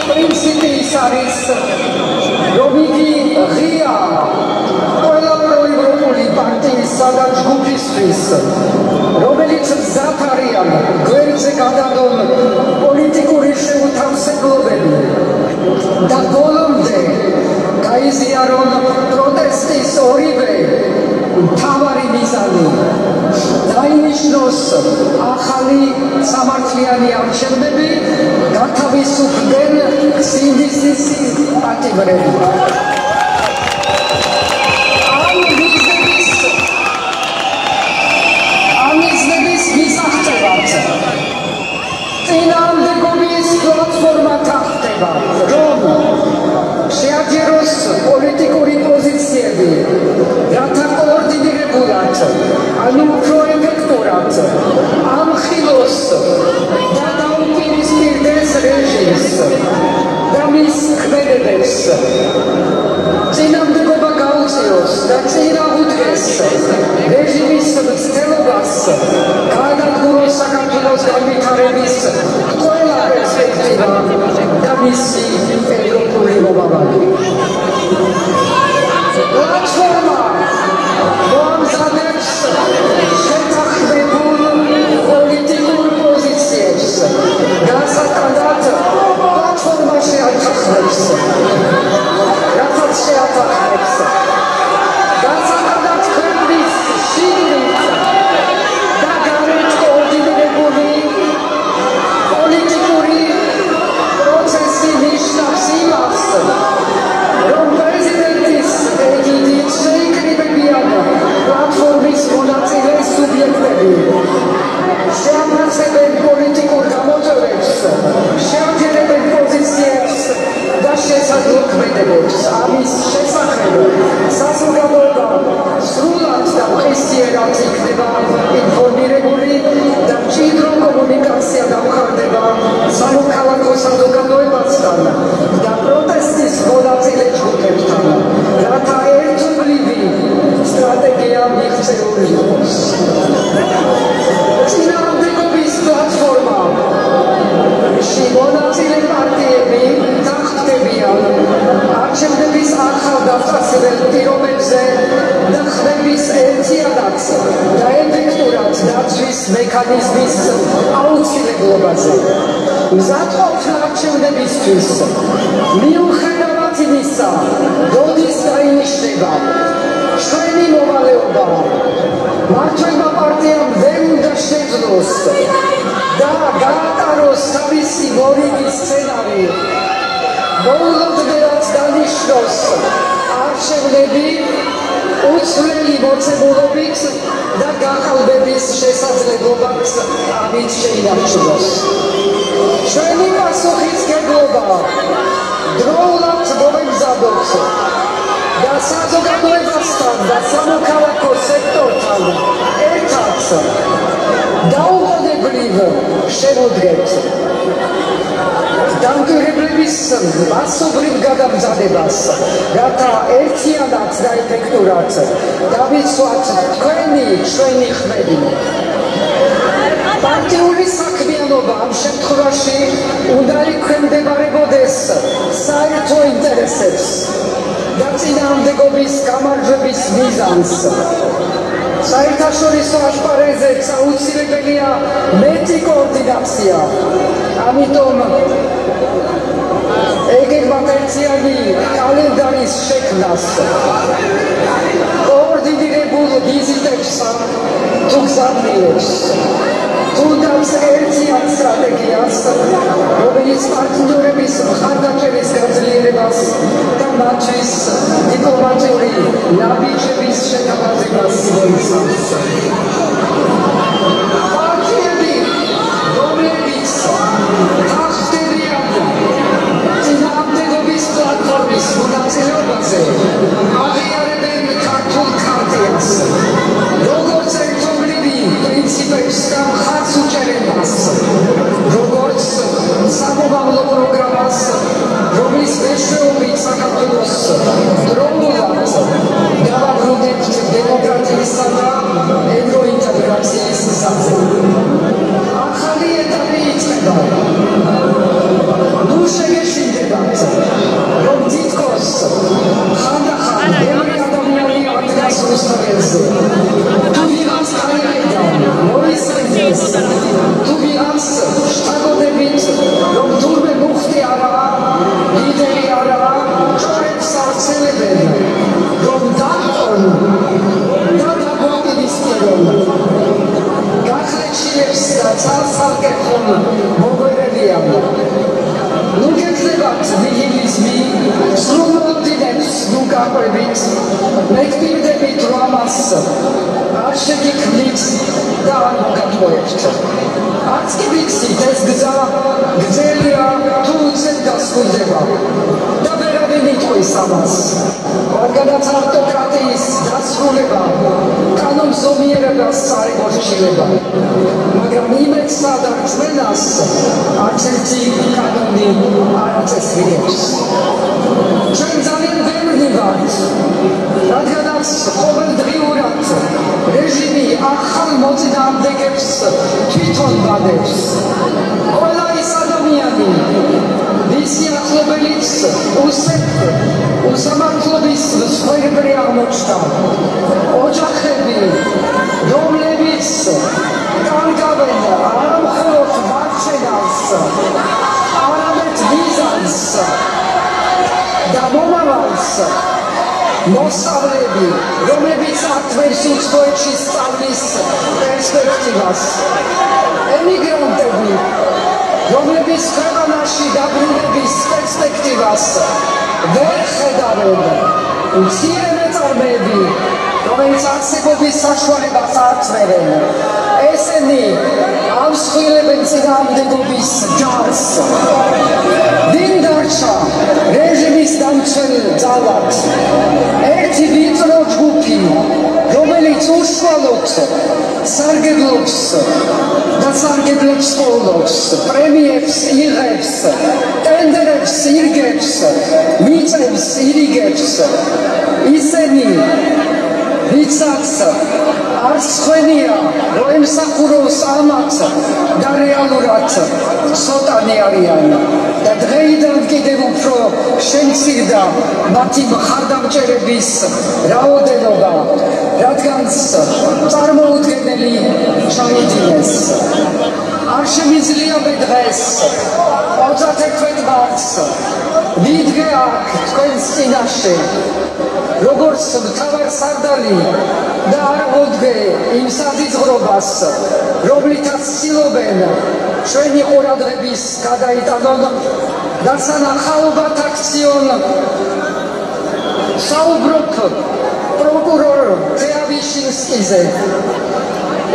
პრინციპი ის არის რომ იგი ღია ყველა პროევროპული პარტიისა და ჯგუფისთვის რომელიც მზად არიან გვერდზე გადადონ პოლიტიკური შეუთავსებლობები და ბოლომდე გაიზიარონ პროტესტის ორივე მთავარი მიზანი დაინიშნოს ახალი სამართლიანი არჩევნები გათავისუფლდნენ სინდისისი პატიმრები ამ მიზნების მისაღწევად წინააღმდეგობის პლატფორმა თანხმდება რომ შეაჯეროს პოლიტიკური პოზიციები რათა კოორდინირებულად ანუ უფრო ეფექტურად ამხილოს და დაუპირისპირდეს რეჟიმს და მის ქმედებებს წინააღმდეგობა გაუწიოს და წინააღმდეგეს რეჟიმის მცდელობას გაანადგუროს საქართველოს განვითარების ყველა პერსპექტივა და მისი ევროპული მომავალი პლატფორმა მოამზადებს შეთანხმებულ პოლიტიკურ პოზიციებს გასაკადად პლატფორმა შეათანხმებს რასაც შეათანხმებს გასაკადად ქვეყნის შიგნით და გარეთ კოორდინირებული პოლიტიკური პროცესი ნიშნავს იმას რომ პრეზიდენტის ეგიდით შეიკრიბებიან პლატფორმის მონაწილე სუბიექტები შეაფასებენ პოლიტიკურ გამოწვევებს შეაჯერებენ პოზიციებს და შესაძლებლობებს ამის შესახებ საზოგადოება სრულად და მყისიერად იქნება ინფორმირებული და მჭიდრო კომუნიკაცია დამყარდება სამოქალაქო საზოგადოებასთან და პროტესტის მონაწილე ჯგუფებთან რათა ერთობლივი სტრატეგია მიღწეული იყოს წინააღმდეგობის პლატფორმა მონაწილე პარტიები თანხმდებიან არჩევნების ახალ დაწესებულ პირობებზე და ხმების ერთიანად და ეფექტურად დაცვის მექანიზმის აუცილებლობაზე მზადყოფთ არჩევნებისთვის მიუხედავად იმისა როდის დაინიშნება ჩვენი მოვალეობა მართლმა პარტიამ ვერ უნდა შეძლოს და გაატაროს თავისი მორიგი სცენარი მოულოდნელად დანიშნოს არჩევნები უცვლელი მოცემულობით და გაყალბების შესაძლებლობაც ამით შეინარჩუნოს ჩვენი პასუხისმგებლობა დროულად მომემზადოთ და საზოგადოებასთან და სამოქალაქო სექტორთან ერთად დაუყოვნებლივ შევუდგეთ დამკვირვებლების მასობრივ გადამზადებას, რათა ერთიანად და ეფექტურად დავიცვათ ჩვენი ხმები. პარტიული საქმიანობა ამ შემთხვევაში უნდა იქვემდებარებოდეს ინტერესებს და წინააღმდეგობის გამარჯვების მიზანს. საერთაშორისო ასპარეზზე აუცილებელია მეტი კოორდინაცია. ამიტომ ეგრმა ერთიანი კალენდარის შექმნას კოორდინირებულ ვიზიტებსა თუ გზავნილებს თუნდაც ერთიან სტრატეგიას, რომელიც პარტნიორების მხარდაჭერის გაძლიერებას და მათთვის დიპლომატიური ნაბიჯების შეთანხმებას მოიცავს. პარტიები, რომლებიც ახდენიან წინააღმდეგობის პლატფორმის მონაწილეობაზე, აღიარებენ ქართულ ქარტიას, როგორც ერთობლივი პრინციპებს და მხარს უჭერენ მას, როგორც სამომავლო პროგრამას, რომლის მეშვეობით საქართველოს დროულად დავაბრუნებთ დემოკრატიისა და ევროინტეგრაციის გზაზე. ახალი ეტაპი იწყება. ნუ შეგეშინდებათ, რომ თითქოს ხანდახან ბევრი ადამიანი ადგას რუსთაველზე. თუ ვიღაც აიყიდავ მოისმენდეს, თუ ვიღაც შთაგონებით, რომ თურმე მუხტი არაა, ლიდერი არაა, ჭორებს ავრცელებენ, რომ დაკონ და დაგვაპირისპირონ. გახლეჩილებს და ცალ-ცალკეთხონ მოგვერებიან. ნუ გექნებათ ნიჰილიზმი, სრულმოდგინებს ნუ გაყვებით, მეკპირდებით რომ ამას არ შეგიქმნით და არ მოგატყუებთ. არც კი ვიცით ეს გზა გრძელია თუ უცებ დასრულდება და ვერავინ იტყვის ამას. რადგანაც ავტოკრატიის დასრულება კანონზომიერებას არ ემორჩილება, მაგრამ იმედსა და რწმენას არც ერთი კანონი არ აწესრიგებს. ჩვენ ძალიან ბევრი ვართ, რადგანაც ყოველდღიურად რეჟიმი ახალ მოწინააღმდეგებს თვითონ ბადებს. ყველა ის ადამიანი, ვისი ახლობელიც უსამართლობის მსხვერპლი აღმოჩნდა, ოჯახები, რომლებიც კარგავენ არა მხოლოდ მარჩენას, არამედ მიზანს და მომავალს, მოსწავლეები, რომლებიც ათვენს უცხოეთში სწავლის პერსპექტივას, ემიგრანტები, რომლებიც ქვეყანაში დაბრუნების პერსპექტივას ვერ ხედავენ, მცირე მეწარმეები, რომელიც არსებობის საშუალებას არ ცვევენ, ესენი ამსხვილებენ წინააღმდეგობის ჯარს. ვინ დარჩა რეჟიმის დამცველ ძალად? ერთი ვიწრო ჯგუფი, რომელიც უშუალოდ სარგებლობს და სარგებლებს ყოველს, პრემიებს იღებს, ტენდერებს ირგებს, მიწებს ირიგებს, ისინი ვიცაც არ სხვენია, რომ ემსახუროს ამათ და რეალურად ცოტანი არიან და დღეიდან კიდევ უფრო შემცირდა მათი მხარდამჭერების რაოდენობა, რადგან წარმოუდგენელი ჩაიდინეს. არ შემიძლია დღეს 31 მარტს ვიდგე აქ თქვენს წინაშე როგორც მთავარსარდალი და არ მოდგე იმ სადიძღრობას, რომლითაც ცდილობენ ჩვენი ყურადღების გადაიტანონ და სანახაობათ აქციონ საუბრობ პროკურორ თეავიშინსკიზე,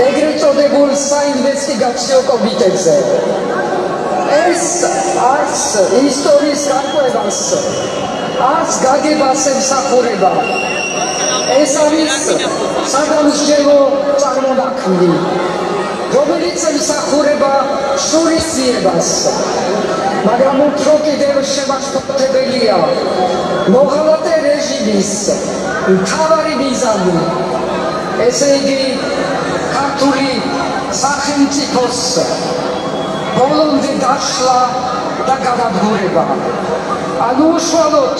ეგრეთ წოდებულ საინვესტიგაციო კომიტეტზე. ეს არც ისტორიის გარკვევას, არც გაგებას ემსახურება. ეს არის სადამსჯელო წარმონაქმნი, რომელიც ემსახურება შურისძიებას, მაგრამ უფრო კიდევ შემაშფოთებელია მოღალატე რეჟიმის მთავარი მიზანი, ესე იგი ქართული სახელმწიფოს ბოლომდე დაშლა და გადადგურება. ანუ უშუალოდ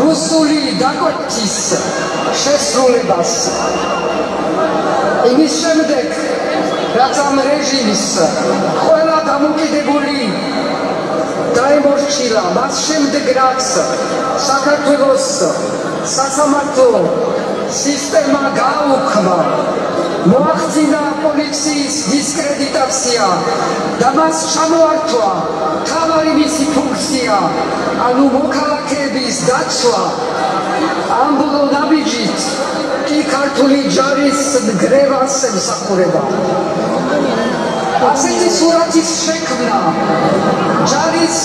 რუსული დაკვეთის შესრულებას. იმის შემდეგ, რაც ამ რეჟიმის ყველა დამოკიდებული დაემორჩილა, მას შემდეგ რაც საქართველოს სასამართლო სისტემა გააუქმა, მოახდინა პოლიციის დისკრედიტაცია და მას ჩამოართვა თავარი მისი ფუნქცია, ანუ მოქალაქეების დაცვა, ამ ბოლო ნაბიჯით კი ქართული ჯარის ნგრევას ემსახურება. ასეთი სურათის შექმნა, ჯარის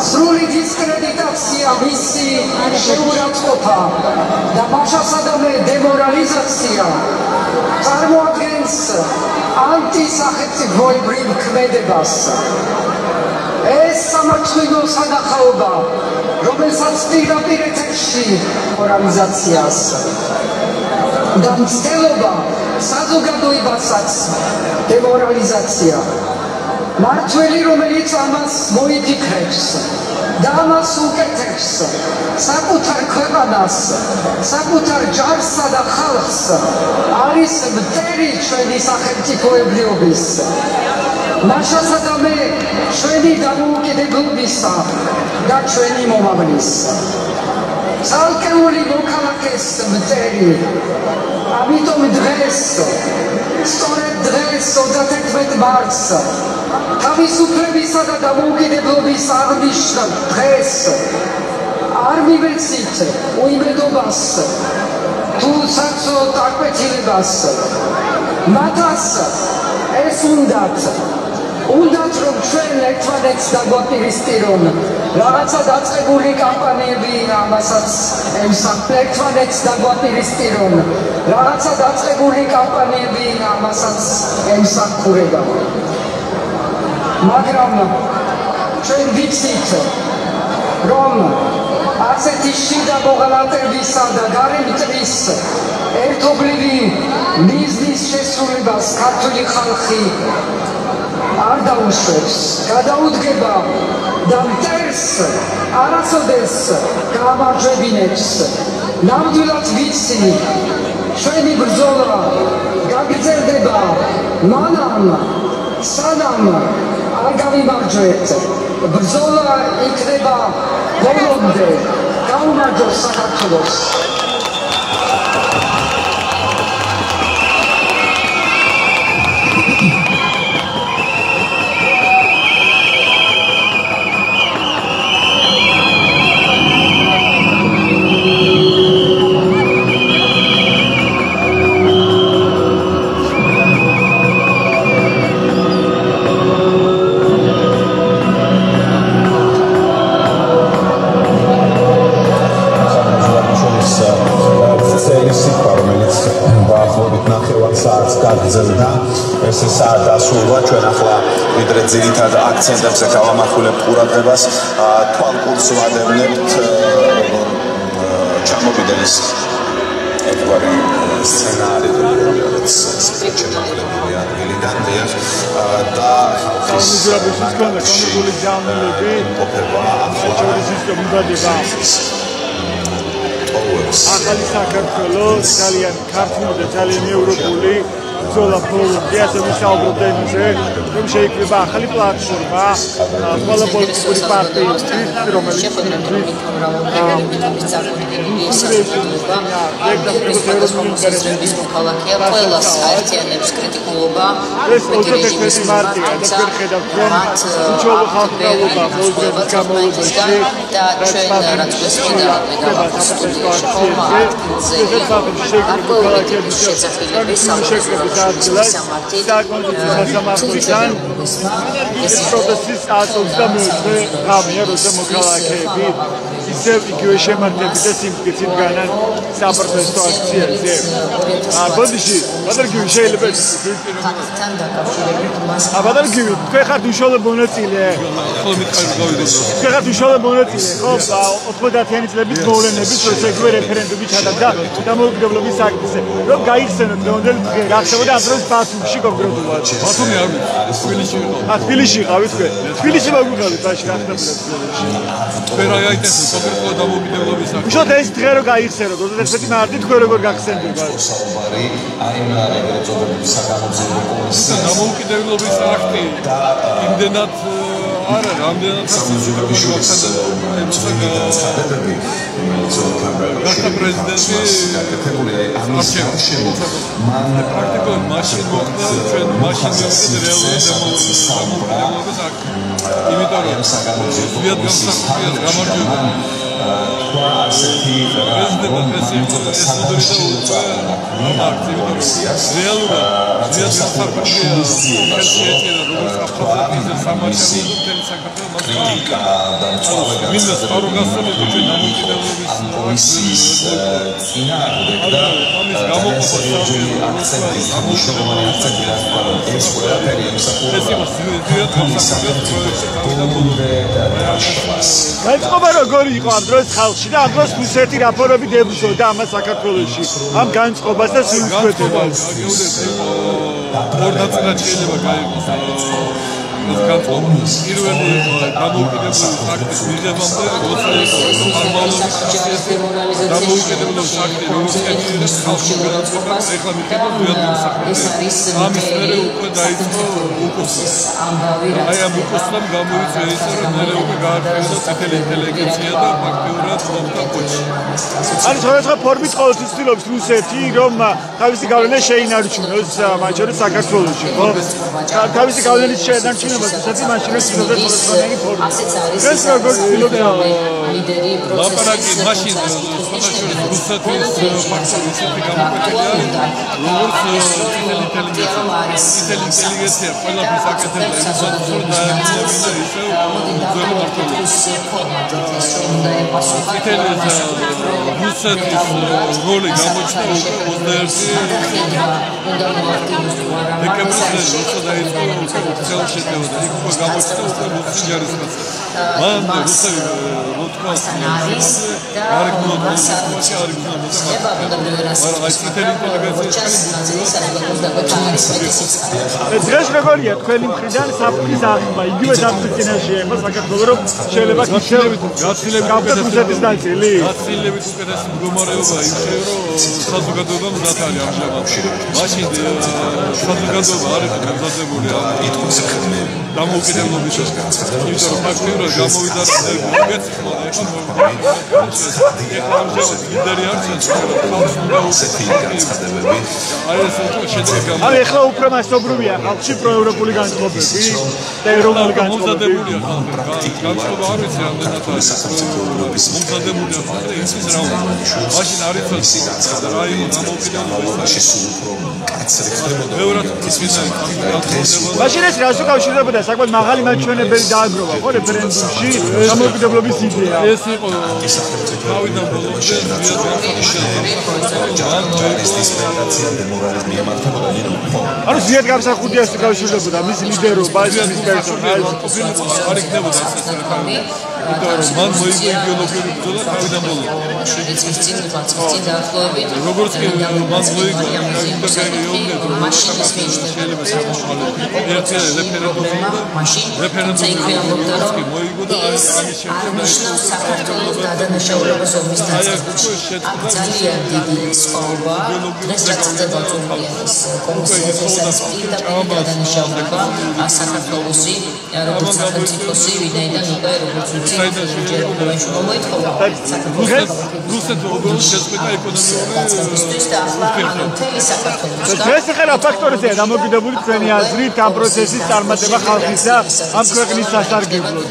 სრული დისკრედიტაცია, მისი შეურაცხყოფა და მაშასადამე დემორალიზაცია წარმოადგენს ანტისახელმწიფოებრივ ქმედებას. ეს სამართლიანო სანახაობა, რომელსაც პირდაპირ ეთერში მორალიზაციას და მცდელობა საზოგადოებასაც დემორალიზაცია. მართველი, რომელიც ამას მოიფიქრებს და ამას უკეთებს, საკუთარ ქვეყანას, საკუთარ ჯარსა და ხალხს, არის მტერი ჩვენი სახელმწიფოებრიობის. მაშასადამე ჩვენი დამოუკიდებლობისა და ჩვენი მომავლის. ცალკეული მოქალაქეს მტერი. ამიტომ დღეს, სწორედ დღეს 31 მარტს, თავისუფლებისა და დამოუკიდებლობის აღნიშვნა დღეს არ მივეცით უიმედობას თუ საცოლო დაკვეთილებას. მათაც ეს უნდათ რომ ჩვენ ერთმანეთს დაგვაპირისპირონ. რაღაცა დაწყებული კამპანიები ამასაც ერთმანეთს დაგვაპირისპირონ. რაღაცა დაწყებული კამპანიები ამასაც ემსახურება. მაგრამ ჩვენ ვიცით, რომ ასეთი შიდა მოღალატებისა და გარემტრის ერთობლივი მიზნის შესრულებას ქართული ხალხი არ დაუშვებს, გადაუდგება და მტერს არასოდეს გაამარჯვებინებს. ნამდვილად ვიცი, ჩვენი ბრძოლა გაგრძელდება მანამ, სანამ არ გავიმარჯვებთ. ბრძოლა იქნება ბოლომდე. გაუმარჯოს საქართველოს. ეს საათ დასრულდა. ჩვენ ახლა ვიდრე ძირითად აქცენტებზე გავამახვილებთ ყურადღებას, თვალყურს ვადევნებთ ჩამოვიდეს ერთგვარი სცენარი, რომელიც შემოღლებული ადგილიდან დიახ და ახალი საქართველოს ძალიან ქართული და ძალიან ევროპული ბრძოლა ბოლომდე, ასე ვისაუბრებთ იმაზე, რომ შეიქმნება ახალი პლატფორმა ყველა პოლიტიკური პარტიისთვის, რომელიც ყველას აერთიანებს კრიტიკულობა რეჟიმის მიმართ, მათ აქტივერია გამოუცხადდა და ჩვენ რაც გვესმინდა მეგაბატოს სტუდიაში ხომ აქტივზე არქოლოგების შესაძლებლობის სასამართლოდან ეს პროცესი 128 ღამეა, როცა მოქალაქეები ისევ იგივე შემართებით და სიმტკიცით განან საპროტესტო აქციაზე. ბოდიში, ბადარგივი შეიძლება ფაქტთან დაკავშირებით მას ბადარგივი, თქვენ ხართ უშუალო მონაწილე. ხოლმე მითხარი გავიდეთ. თქვენ ხართ უშუალო მონაწილე, ხო? 90-იანი წლების მოვლენების როცა იგივე რეფერენდუმი ჩატარდა დამოუკიდებლობის აქტზე. რომ გაიხსენოთ დღევანდელი დღე, რა ხდებოდა ამ დროს ბათუმში კონკრეტულად. ბათუმი არ ვიცი, თბილისში ვიყავ. თბილისში იყავით თქვენ. თბილისში მოგვიყავით, ბაში რა ხდებოდა თბილისში. თქვენ რა გაიტეს კონკრეტულად დამოუკიდებლობის აქტზე. უშუალოდ ეს დღე რო გაიხსენოთ 31 მარტი თქვენ როგორ გახსენდით? დამოუკიდებლობის აქტი იმდენად არა, რამდენად გახდა პრეზიდენტი პრაქტიკულად მაშინ მოხდა ჩვენ მაშინ მივხვდით რეალური დამოუკიდებლობის აქტი. იმიტომ რომ ზვიად გამსახურდია გამარჯვება გაიწყობა როგორი იყო ამ დროს ხალხში და ამ დროს რუსეთი რაპორტები დებრძოდა ამას საქართველოში ამ განწყობას და სულისკვეთებას. ორ ნაწილად შეიძლება გაიყოს პირველი დამოუკიდებლობის აქტის მიღებამდე ნორმალურად დამოუკიდებლობის აქტი როგორც ეს ხალხში განწყობა ეხლა მითხება ამის მერე უკვე დაიწყო უკუსს. აი ამ უკუსთან გამოიწვია ის რომ მერე უკვე გაარკვევა წითელი ინტელიგენცია და ფაქტიურად მომხდა კოჩი. არის სხვადასხვა ფორმის ყოველთვის ცდილობს რუსეთი რომ თავისი გავლენა შეინარჩუნოს მათ შორის საქართველოში, ხო? თავისი გავლენის შედარჩენა რუსეთი მაშინ ცდილობდა სხვადასხვანაირი ფორმით. ეს როგორ ცდილობდა ლიდერი პროცესის ლაპარაკი მაშინ რუსეთის ფაქტორი გამოკვეთილია როგორც ინტელიგენცია ყველაფერს აკეთებდა იმასაც რომ დაემიჯნებინა ისევ ძველი მართლობებს. რუსეთის როლი გამოჩნდა უკვე 21 დეკემბერში როცა დაიწყო ოფიციალურ შეტევა. იქ უკვე გამოჩნდა უკვე რუსეთის ჯარისკაცი. მან რუსები მოთხოვს დღეს როგორია თქვენი მხრიდან საფრთხის აღება? იგივე საფრთხის წინაშე ეხლა საქართველოს რომ შეიძლება გაცილებით რუსეთის ნაწილი? გაცილებით უკეთესი მდგომარეობა იმ შეერო რომ საზოგადოება მზად არის ამჟამად. მაშინ საზოგადოება არ იყო გამზადებული დამოუკიდებლობის შესახებ. იმიტომ რომ ფაქტიურად გამოვიდა აი ეხლა უფრო მასშტაბურია ხალხში პროევროპული განწყობები და ეროვნული განწყობები. განწყობა არ ვიცი რამდენად არის მომზადებულია ხალხი იცის რა უნდა. მაშინ არის რაიმე დამოუკიდებლობის მაშინ ეს რას უკავშირდებოდა საკმაოდ მაღალი მაჩვენებელი დააგროვა ხო რეფერენდუმში დამოუკიდებლობის იდეა. ეს იყო თავიდან ბოლომდე ანუ ზიად გამსახურდია ეს უკავშირდებოდა მის ლიდერობა მის პერსონაჟს არ იქნებოდა ეს რეფერენდუმი. იმიტომ რომ მან მოიგო იდეოლოგიური ბრძოლა თავიდან ბოლომდე. როგორც კი მან მოიგო გადანაშაულებას ომის დაწყებაში ძალიან დიდი სხვაობა დღეს რაღაცა დაწუნულია ეს კომისიის გადანაშაულება საქართველოსი როგორც სახელმწიფოსი ვინაიდან უკვე როგორც ვიცი ჯერ მოითხოვა რუსეთს უბრალოდ შეწყვეტა ეკონომიკური და ახლა მთელი საქართველოს ეს ახლა ფაქტორია დამოკიდებული თქვენი აზრით ამ პროცესის წარმატება ხალხის და ამ ქვეყნის სასარგებლოდ.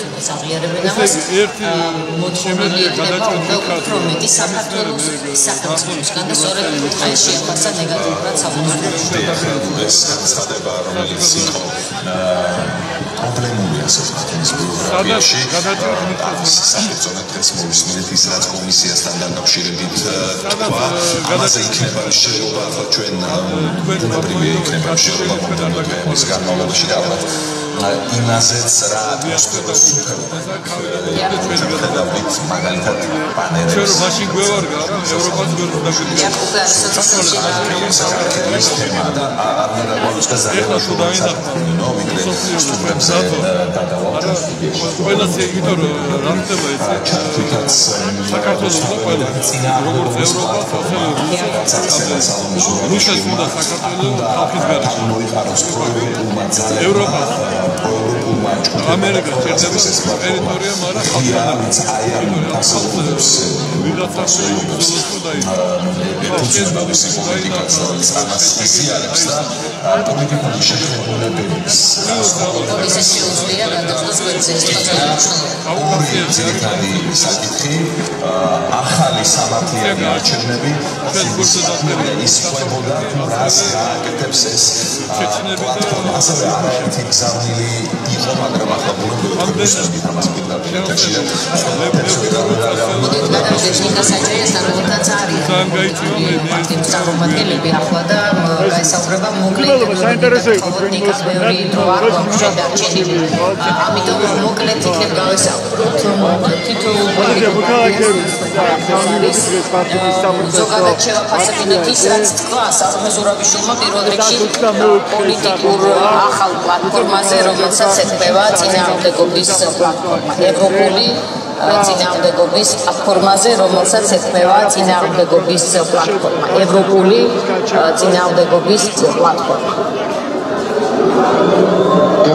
ეს ერთი შემდეგი გადაჭრილი კრომეტი საქართველოსგან და სწორედ აი შეფასა ნეგატიურად საბუნებრივი ეს განცხადება რომელიც იყო პრობლემური ასე ვთქვათ მის ბიოგრაფიაში საბრძოლო დღეს მოვისმინეთ ის რაც კომისიასთან დაკავშირებით თქვა ამაზე იქნება შეობა ჩვენ ბუნებრივია იქნება შეობა მომდევნოს განმავლობაში და იმაზეც რა ატმოსფერო სუფევდა მაგალითად პანერებს ჩვენ მაშინ გვევარგა რა ევროპას ყველას იმიტომ რა ხდება ეს საქართველოს ყველა როგორც ევროპას რუსეთს უნდა საქართველოს ხალხის გარშემო ევროპას ამერიკას შეერთების ტერიტორია მაგრამ ახალი სამართლიანი არჩევნები ის ხდებოდა რას გააკეთებს ეს ასევე არაერთი გზავნილი იყო მაგრამ ახლა ბუნებრივად ამას პირდაპირ კავშირად წარმომადგენლები ახლა და გაესაუბრება მოკლედ საინტერესო იყო ამიტომ მოკლედ იქნებ გავესაუბროთ ზოგადად შევაფასებინეთ ის რაც თქვა საწმე ზურაბიშვილმა პირველ რიგში პოლიტიკურ ახალ პლატფორმაზე რომელსაც ეთქვევა წინააღმდეგობის პლატფორმა ევროპული წინააღმდეგობის პლატფორმაზე რომელსაც ეთქვევა წინააღმდეგობის პლატფორმა ევროპული წინააღმდეგობის პლატფორმა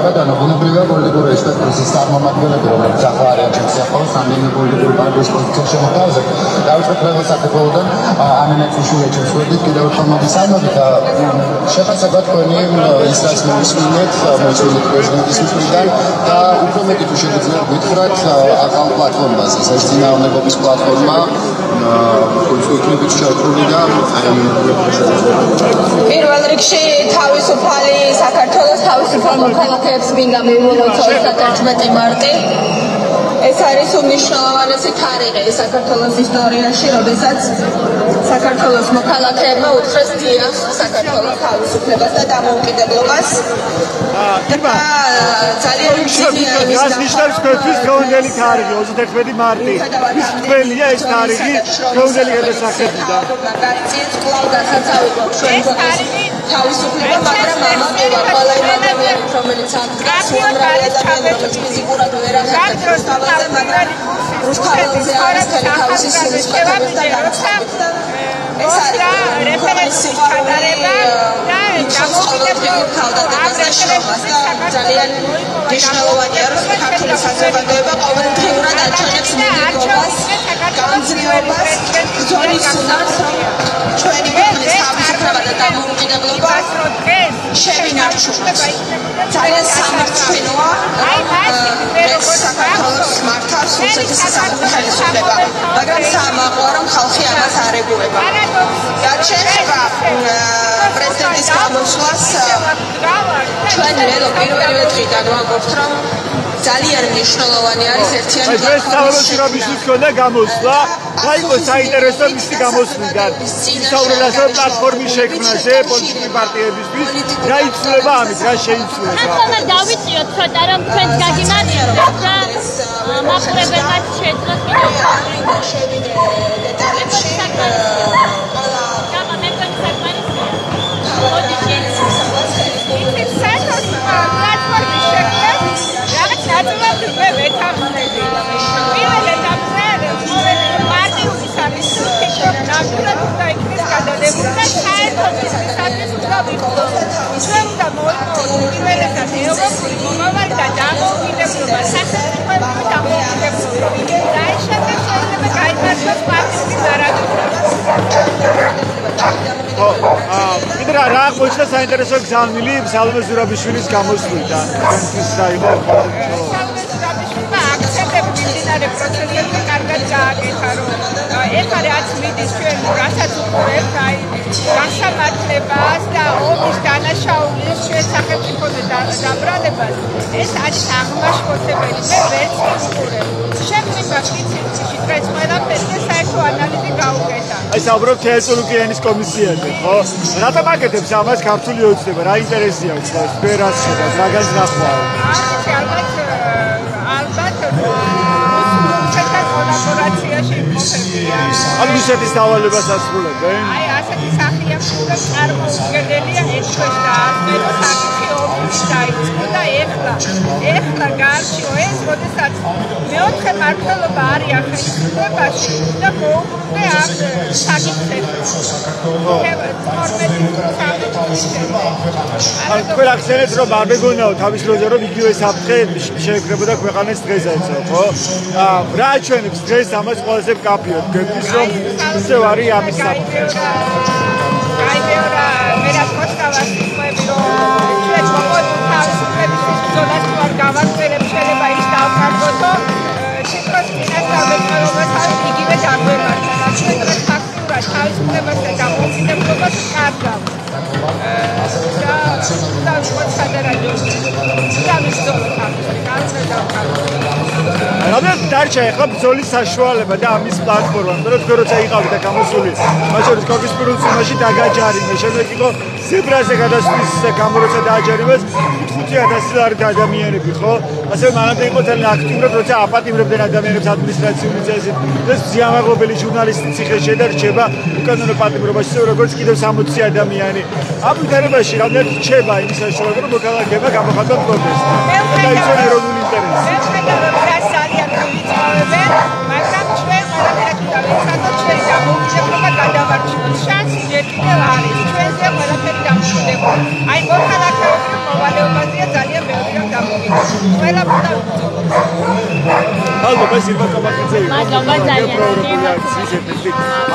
Bădana, bунებრივია პოლიტიკური ესპექტრის წარმომადგენლები, რომელიც ახლა არიან ჩემს ახლოს, რამდენი პოლიტიკური პარტიის პოზიციაში შემოთავაზე. დავიწყოთ რაღაც საკითხებიდან, ანანეციშვილი ჩემს ვერდით, კიდევ ერთხელ მოგესალმებით და შეფასება თქვენი ის რაც მოვისმინეთ პრეზიდენტის მხრიდან და უფრო მეტი თუ შეგიძლიათ გითხრათ ახალ პლატფორმაზე, ეს წინააღმდეგობის პლატფორმა კონსტრუქტივით ჩართული და პირველ რიგში თავისუფალი საქართველოს თავისუფალ მოქალაქეებს მინდა მივულოცოთ 11 მარტი. ეს არის უმნიშვნელოვანესი თარიღი საქართველოს ისტორიაში, როდესაც საქართველოს მოქალაქეებმა უთხრეს დიახ საქართველოს თავისუფლებას და დამოუკიდებლობას. ძალიან მშვიდია ის ნიშნავს ქვეყნის დღევანდელი თარიღი 31 მარტი. ის ყველია ეს თარიღი დღევანდელი გადასახადებიდან. გაცილ კვლავ გასაცავი ჩვენ ქვეყნის თავისუფლება, მაგრამ ამაყობა ყველა იმ ადამიანით, რომელიც ამ დღეს უამრავი ადამიანი, რომელიც ფიზიკურად ვერ აღარ თავაზე, მაგრამ რუსთაველზე არის თავისი სულის ხდებებს და განცხადებს და ეს არის რეფერენდუმის ჩატარება და ჩამოყალიბების თავდადებას და შრომას და ძალიან მნიშვნელოვანია, რომ საქართველოს საზოგადოება ყოველდღიურად აჩვენებს მიღებას, გამძლეობას, ბრძოლის უნარს, რომ ჩვენი ქვეყნის თავისუფლება და დამოუკიდებლობა შევინარჩუნოთ. ძალიან სამართლიანოა ეს საქართველოს მართავს რუსეთის სახელმწიფო, მაგრამ სამაყვა რომ ხალხი ამას არ ეგუება. რაც შეეხება პრეზიდენტის გამოსვლას, ჩვენ რელო პირველივე დღიდან ვამბობთ, რომ ძალიან მნიშვნელოვანი არის ერთიანი პლატფორმის შეგრძნება. ქონდა გამოსვლა, და იყო საინტერესო მისი გამოსვლიდან. ისაუბრებდა პლატფორმის შექმნაზე პოლიტიკური პარტიებისთვის, რა იცვლება ამით, რა შეიცვლება. ახლა დავიწიოთ ცოტა რომ თქვენ გაგიმართლეთ და მაყურებელს შეძლოთ დეტალებში რა აღმოჩნდა საინტერესო გზავნილი სალომე ზურაბიშვილის გამოსვლიდან. თქვენთვის რა იყო? მიმდინარე პროცესებზე კარგად გააკეთა, რომ ეს რაც მიდის ჩვენ რასაც უყურებთ, აი გასამართლებას და ომის დანაშაულის ჩვენ სახელმწიფოზე დაბრალებას ეს არის აღმაშფოთებელი. მე ვერც ვიყურებ. შეგვიძლია ვიცით დღეს ყველაფერი და საერთო ანალიზი გავუკეთა. აი საუბრობ თეატრალურგიანის კომისიაზე, ხო? რატომ აკეთებს ამას ქართული ოცნება? რა ინტერესი აქვს ეს? ვერას ხედავს, რა განსხვავდება? ალბათ ჩვენთან კოლაბორაციაში იმყოფებია. ამ რუსეთის დავალებას ასრულებენ? აი ასეთი სახია და წარმოუდგენელია ეჭვეშ და ასმერო საკითხი ოფისში დაიწყო და ეხლა გარჩიო ეს როდესაც მეოთხე მმართველობა არის ახალგაზრდობაში და მოუბრუნე ამ საკითხებს. თქვენ ახსენეთ რომ არ მეგონაო თავის დროზე რომ იგივე საფრთხე შეეკრებოდა ქვეყანას დღესაც, ხო? რა აჩვენებს დღეს ამას ყველაზე მკაფიოდ? გეგმის რომ ისევ არის ამის საფრთხე. გაიმეორა მერას მოსკავას იყვები რომ ჩვენ მოგვიწევთ თავისუფლების ზონას თუ არ გავასწრებ შეიძლება ის დავკარგოთო თითქოს წინასწარმეტყველობას არის იგივე დაგვემართა და ჩვენ დღეს ფაქტურად თავისუფლებას და დამოუკიდებლობას კარგავთ და ვიყოთ სადარაჯო და მისდევთ რადგან დარჩა ახლა ბრძოლის საშუალება და ამის პლატფორმა, მაგრამ თქვენ როცა იყავით და გამოსული, მათ შორის კოკისპირულ წვიმაში დაგაჯარიმე, შემდეგ იყო ზებრაზე გადასვლის გამო როცა დააჯარიმეს 5,000 ლარით ადამიანები, ხო? ასევე მანამდე იყო ძალიან აქტიურად, როცა აპატიმრებდნენ ადამიანებს ადმინისტრაციული წესით. ეს ზიამაღლობელი ჟურნალისტი ციხეში შედარჩება უკანონო პატიმრობაში, როგორც კიდევ 60 ადამიანი. ამ ვითარებაში რამდენად რჩება იმის საშუალება, რომ მოქალაქეებმა გამოხატონ პროტესტი. და იცოდნენ ეროვნული ინტერესი. მაგრამ ჩვენ ყველაფერს დავიცადოთ, ჩვენ დამოუკიდებლობა გადავარჩინოთ. შანსი ჯერ კიდევ არის. ჩვენზე ყველაფერი დამოუკიდებლობა. აი მოქალაქეობის მოვალეობაზეა ძალიან ბევრი რომ დამოუკიდებლობა. ყველაფერი დავიცადოთ. ალბათ ეს იყო კომპანიაზე. მადლობა ძალიან.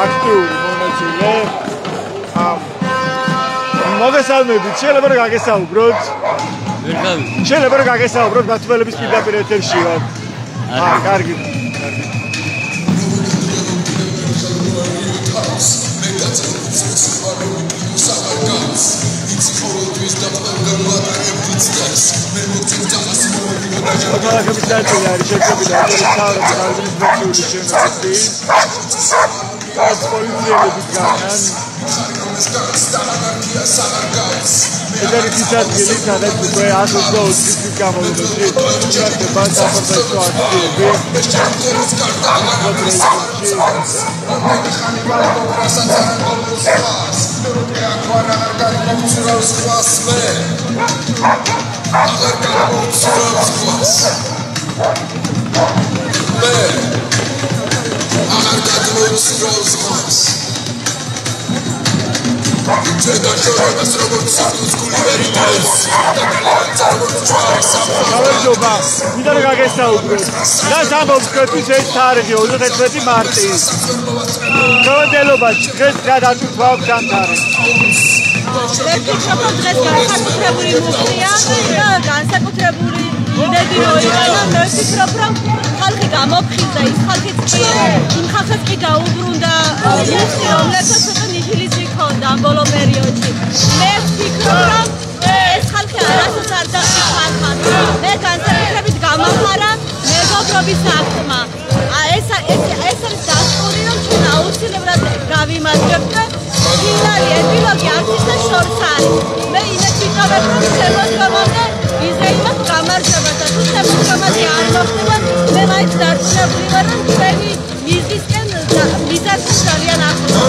აქტიური მონაწილე. მოგესალმებით, შეიძლება რომ გაგესაუბროთ? შეიძლება რომ გაგესაუბროთ მათველების პირდაპირ ეთერში ვარ. კარგი. მოქალაქეების ნაწილი არის შეჭრილი ადმინისტრაციული შემოსავალი. ეს პოლიციელები განან. ეს არის ისეთი სადაც უკვე 120 წლის განმავლობაში ჩართება საპროტესტო აქციები. გამარჯობა, მინდა რომ გაგესაუბროთ. რა ამბობს თქვენთვის ეს თარიღი 31 მარტი. გამოდელობა დღეს რა დათვლა აქვს ამ თარიღს? ვფიქრობ, დღეს განსაკუთრებული მუსია და განსაკუთრებული იმედი მოიყენა. მე ვფიქრობ, რომ ხალხი გამოფხიზდა, ის ხალხიც კი იმ ხალხს კი დაუბრუნდა ის რომლებსაც უკვე ნიჰილიზმი ჰქონდა ამ ბოლო პერიოდში. მე ვფიქრობ, რომ ეს ხალხი არასოდეს არ დახმარება. მე განსაკუთრებით გამახარა მეგობრობის აქტმა. ეს არის დასტური, რომ ჩვენ აუცილებლად გავიმარჯვებთ და ფინალი ეპილოგი არც და შორს არის. მე იმედ ვიტყობ, რომ შემოგვამონდა ისრაელს გამარჯვება და თუ შემოგვამონდა არ მოხდება, მე მაინც დარწმუნებული ვარ, რომ ჩვენი მიზნისკენ მიზანს ძალიან ახლო.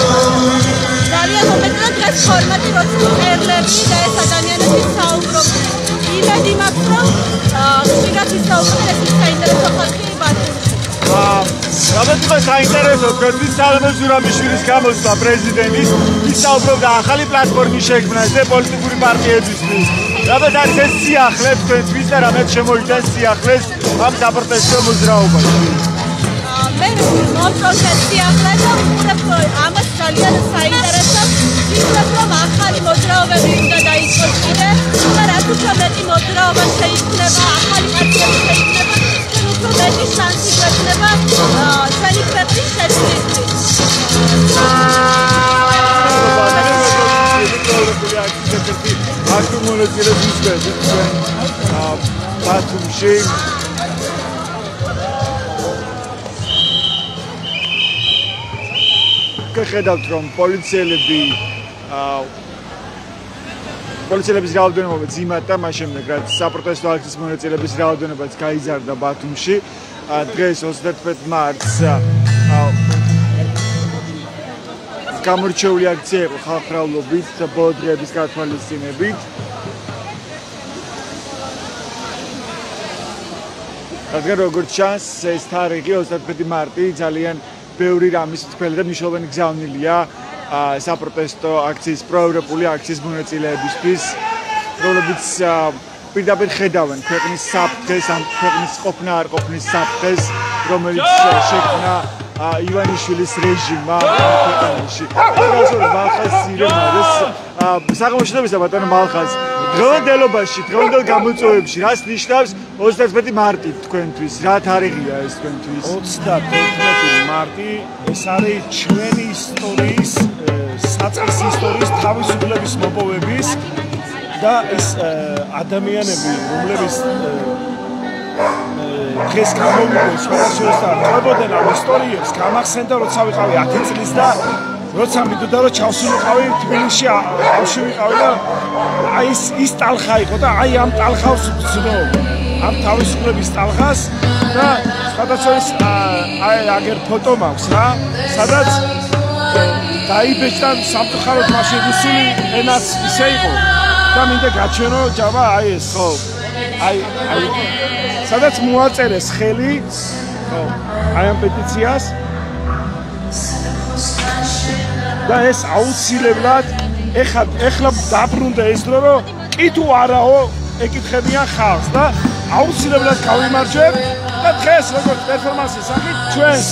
ძალიან მომეწონა დღეს ფორმატი, როცა მწერლები და ეს ადამიანები საუბრობენ. იმედი მაქვს, რომ ხშირად ისაუბრებენ, ეს საინტერესო ხალხი ბათუმში. რაბატი საინტერესო თქვენთვის სალომე ზურაბიშვილის გამოსვლა პრეზიდენტის ისაუბრებდა ახალი პლატფორმის შექმნაზე პოლიტიკური პარტიებისთვის. რაბატ არის ეს სიახლე თქვენთვის და რამე შემოიტანს სიახლეს ამ საპროტესტო მოძრაობაში? მე მოწონდა სიახლე და ვფიქრობ, ამას ძალიან საინტერესო ვფიქრობ, რომ ახალი მოძრაობები უნდა დაიწყოს კიდე და რაც უფრო მეტი მოძრაობა შეიქმნება, ახალი პარტიები შეიქმნება, უფრო მეტი შანსი გვექნება ჩვენი ქვეყნის შეცვლისთვის. აქტიურ მონაწილეებს ვისმენთ ჩვენ ბათუმში. ხედავთ რომ პოლიციელების რაოდენობაც იმატა მას შემდეგ რაც საპროტესტო აქციის მონაწილეების რაოდენობაც გაიზარდა ბათუმში. დღეს 31 მარტს გამორჩეული აქცია იყო ხალხმრავლობით ბოლო დღეების გათვალისწინებით. რადგან როგორც ჩანს ეს თარიღი 31 მარტი ძალიან ბევრი რამის თქმელი და მნიშვნელოვანი გზავნილია საპროტესტო აქციის პროევროპული აქციის მონაწილეებისთვის, რომლებიც პირდაპირ ხედავენ ქვეყნის საფრთხეს, ამ ქვეყნის ყოფნა არ ყოფნის საფრთხეს, რომელიც შექმნა ივანიშვილის რეჟიმმა ქვეყანაში. საღამოშენებისა ბატონო მალხაზ, დღევანდელ გამოწვევებში რას ნიშნავს 31 მარტი თქვენთვის? რა თარიღია ეს თქვენთვის? 31 მარტი ეს არის ჩვენი ისტორიის, საწყის ისტორიის თავისუფლების მოპოვების და ეს ადამიანები, რომლებიც დღეს გამოვიდნენ სხვადასხვა და ყვებოდნენ ამ ისტორიებს, გამახსენდა როცა ვიყავი 10 წლის და როცა მიდოდა რომ ჩავსულიყავი თბილისში, ავში ვიყავი და აი ის ტალხა იყო და აი ამ ტალხავს ვცნო, ამ თავისუფლების ტალხას და სხვადასხვა აი აგერ ფოტო მაქვს რა, სადაც დაიბეჭდა სამწუხაროდ მაშინ რუსული ენაც ისე იყო და მინდა გაჩვენო ჯავა აი ეს ხო აი სადაც მოაწერეს ხელი ხო აი ამ პეტიციას და ეს აუცილებლად ეხლა დაბრუნდა ეს დრო რომ კი თუ არაო ეკითხებიან ხალხს და აუცილებლად გავიმარჯვებ და დღეს როგორც პერფორმანსის სახით ჩვენს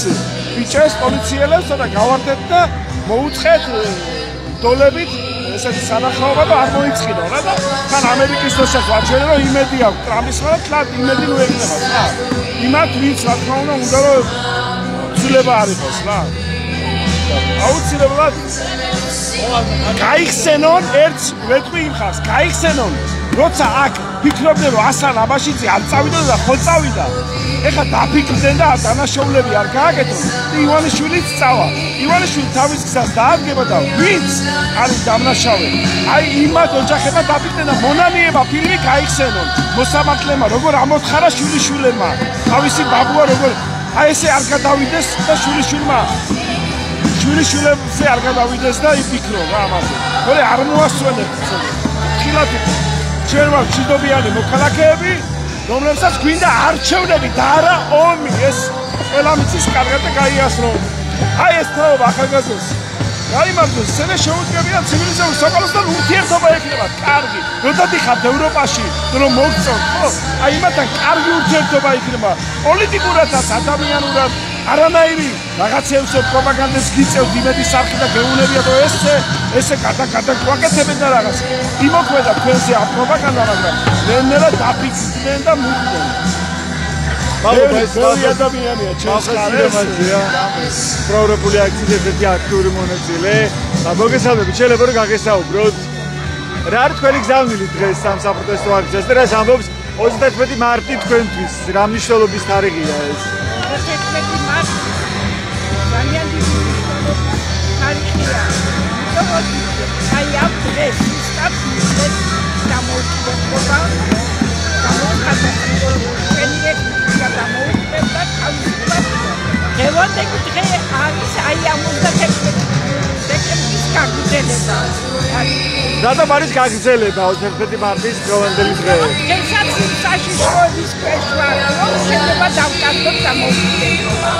ბიჭებს პოლიციელებს და გავარდეთ და მოუწყეთ დოლებით ესეთი სანახაობა და არ მოიწყინო რა და თან ამერიკის დროსაც ვაჩვენე რომ იმედი აქვს ტრამპის ხარ თლად იმედი რო ეკნება რა იმათ ვინც რა თქმა უნდა რომ ცვლილება არ იყოს რა აუცილებლად გაიხსენონ ერთს ვეთქვი იმ ხალხს გაიხსენონ როცა აქ ფიქრობდნენ რომ ასლან აბაშიძე არ წავიდა და ხო წავიდა ეხლა დაფიქრდნენ და დანაშაულები არ გააკეთონ და ივანიშვილიც წავა ივანიშვილი თავის გზას დაადგება და ვინც არის დამნაშავე აი იმათ ოჯახებმა დაფიქრდნენ და მონანიება ფილმი გაიხსენონ მოსამართლემა როგორ ამოთხარა შვილიშვილებმა თავისი ბაბუა როგორ აი ესე არ გადავიდეს და შვილიშვილმა შვილიშვილებზე არ გადავიდეს და იფიქრო რა ამაზე თორე არ მოასწრენებ ხილად ჩვენ ვართ მშვიდობიანი მოქალაქეები რომლებსაც გვინდა არჩევნები და არა ომი ეს ყველა მიწის კარგად და გაიასრო აი ეს თაობა ახალგაზრდას გაიმარჯვოს სცენა შეუძლებიან ცივილიზებულ საკოლოსთან ურთიერთობა ექნება კარგი როცა დიხართ ევროპაში რომ მოგწონთ ხო აი იმათთან კარგი ურთიერთობა იქნება პოლიტიკურადაც ადამიანურად არანაირი რაღაცებს პროპაგანდას გიწევთ იმედი სახე და გეუნებიათ რომ ესე გადაგვაკეთებენ და რაღაც იმოქმედა თქვენზე პროპაგანდა მაგრამ ნელ-ნელა დაფიქრდნენ და მუდდნენ მადლობა ეს ადამიანია ჩვენს ხარებაზეა პროევროპული აქციის ერთ-ერთი აქტიური მონაწილე და მოგესალმებით შეიძლება რომ გაგესაუბროთ რა არის თქვენი გზავნილი დღეს ამ საპროტესტო აქციას და რას ამბობს 31 მარტი თქვენთვის რა მნიშვნელობის თარიღია ეს 31 მარტი ძალიან დიდი თარიღია აი ამ დღეს სტაბილიზეს დამოუკიდებლობა დღევანდელი დღე არის აი ამ 31 დეკემბრის გაგრძელება. რატომ არის გაგრძელება 31 მარტის დღევანდელი დღე? ესაც საშიშროების ქვეშვა რომ შეიძლება დავკარგოთ დამოუკიდებლობა.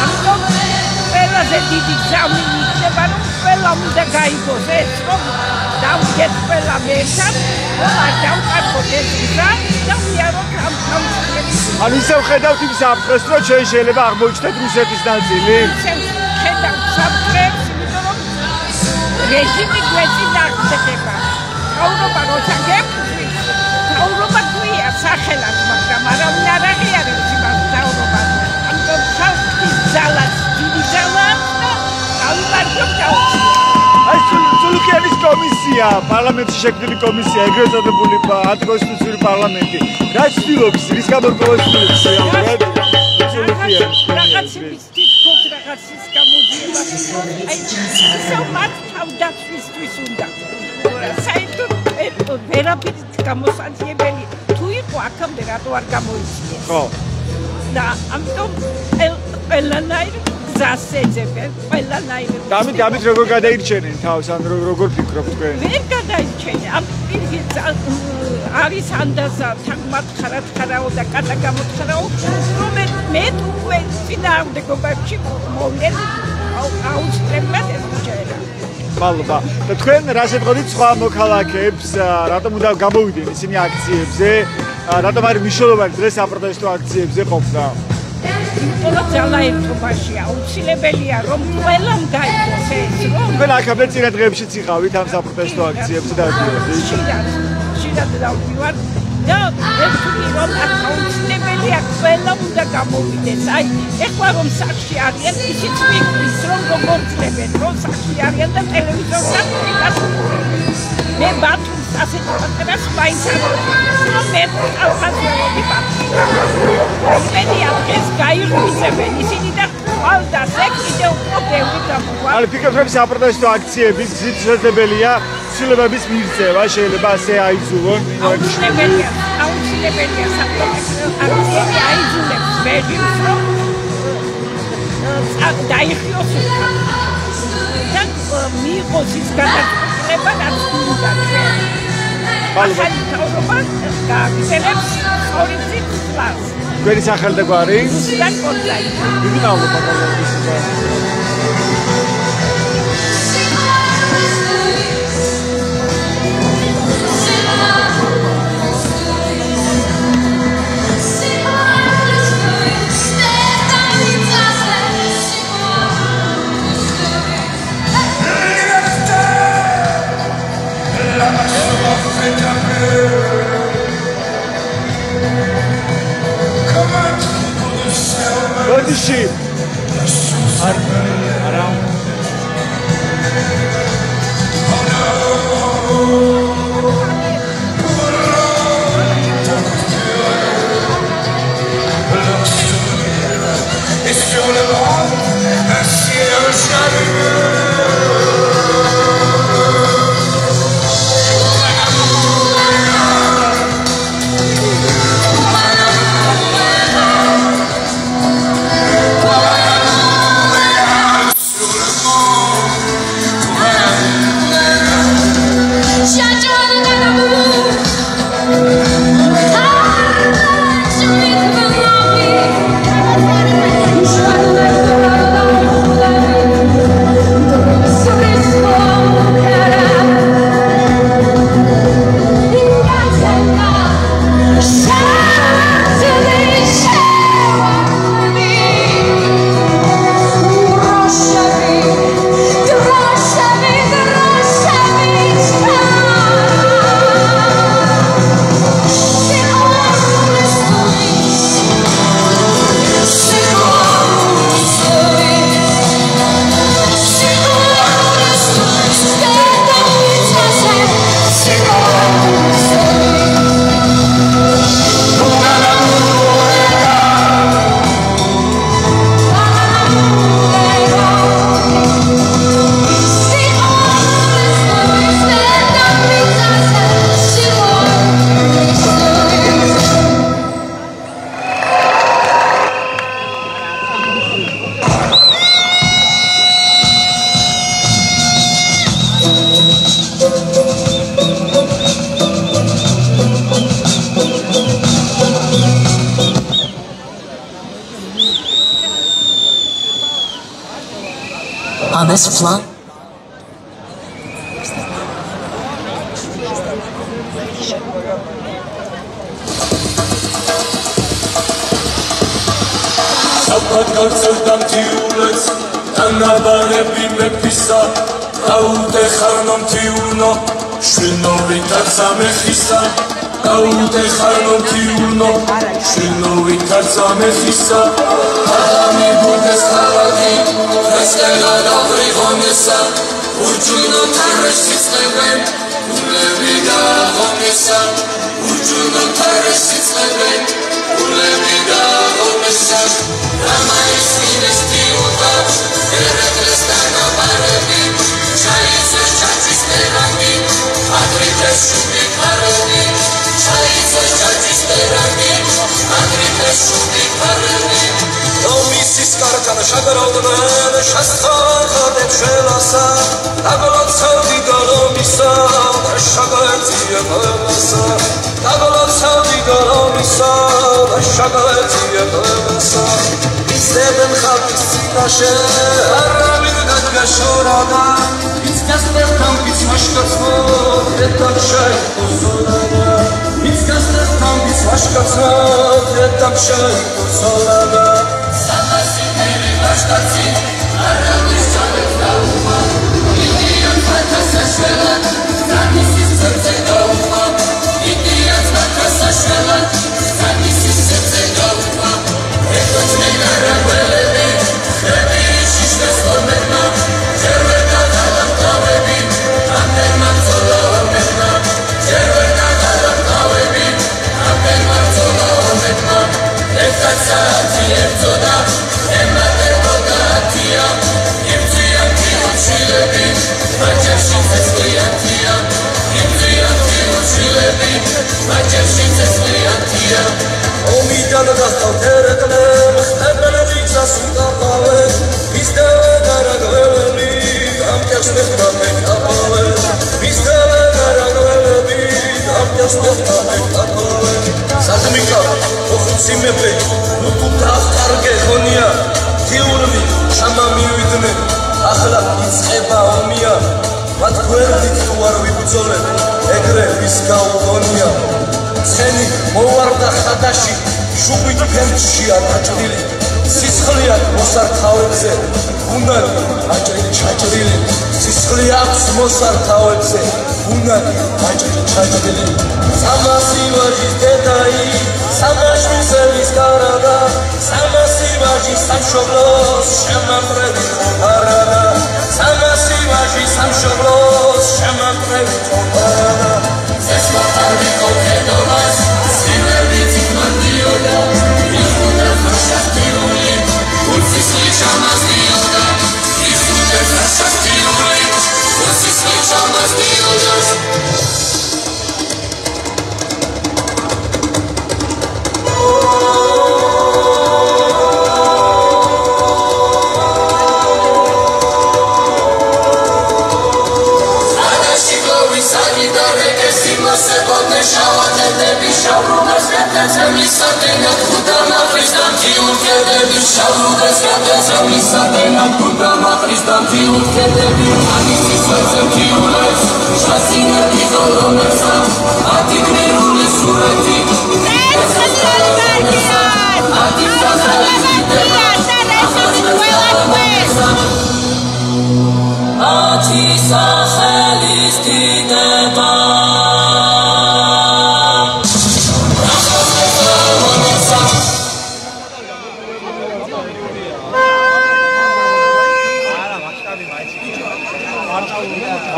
ამიტომ ყველაზე დიდი გზავნილი იქნება რომ ყველამ უნდა გაიგოს ეს რომ დავდგეთ ყველა ერთად არ დავკარგოთ ეს გზა და ვიაროთ ამ თავისუფლების ანუ ისევ ხედავთ იმ საფრთხეს რომ ჩვენ შეიძლება აღმოჩნდეთ რუსეთის ნაწილი? ხედავთ საფრთხეს იმიტომ რომ რეჟიმი გვეწინააღმდეგება თავრობა როცა გეფუძნის თავრობა გვია სახელად მაგრამ არავინ არ აღიარებს იმას თავრობას ამიტომ ხალხის ძალას დიდი ძალა და გავიმარჯვებთ აი სულუკიანის კომისია კომისია, პარლამენტში შექმნილი კომისია, ეგრეთ წოდებული ანტიკონსტიტუციური პარლამენტი. რა ცდილობს, რის გამო ცდილობს რეალურად? რაღაცების თითქოს რაღაცის გამოდიება. აი, ისევ მათ თავდაცვისთვის უნდა. საერთოდ ვერაფერი გამოსაძიებელი თუ იყო აქამდე რატო არ გამოიწვიეს? ხო. და ამიტომ ყველანაირ გზას ეძებენ, ყველანაირ. დამით როგორ გადაირჩენენ თავს, ან როგორ ფიქრობთ თქვენ? ვერ გადაირჩენენ. ამ პირიქით არის ანდაზა თამათხარაო და კატა გამოთხარაო, რომ მე უკვე წინააღმდეგობაში მოვლენ აუცილებლად ეს შეერა. მადლობა. და თქვენ რა შეტყოდით სხვა მოქალაქეებს, რატომ უნდა გამოვიდნენ ისინი აქციებზე? რატომ არის მნიშვნელოვანი დღეს საპროტესტო აქციებზე ყოფნა? იმიტომ ძალაერთობაში აუცილებელია რომ ყველამ გაიგოს ეს რომ თქვენ აქამდე წინა დღეებშიც იყავით ამ საპროტესტო აქციებზე და შიდა დავდივარ და ერთგვარი რომ აუცილებელია ყველამ უნდა გამოვიდეს. აი ეხლა რომ სახში არიან ისიც მიგვის რომ როგორ ძლებენ რომ სახში არიან და ტელევიზორთან მე ბათუმს ასეთ პატრას მაინც რომ მე ალხაზერები იმედია დღეს გაიღვიძებენ ისინი და ხალდასე კიდევ უფრო ბევრი გამოვა. ანუ ფიქრობთ რომ საპროტესტო აქციების გზით შესაძლებელია ცვლილებების მიღწევა, შეიძლება ასე აიძულონ? აუცილებელია საპროტესტო აქციები აიძულებს რეჟიმს რომ დაიხიოს და მიიღოს ის გადაწყვეტილება რაც უნდა ჩვენ. ახალი თავრობა გააგრძელებს ორი წლს. თქვენი სახელი და გვარი? რუსიდან კონტაი. დიდი მადლობა გაზრდისთვის. Sheep. Around. It's your love, I see your shadow. On this flight. Určuno tebe si s nebem,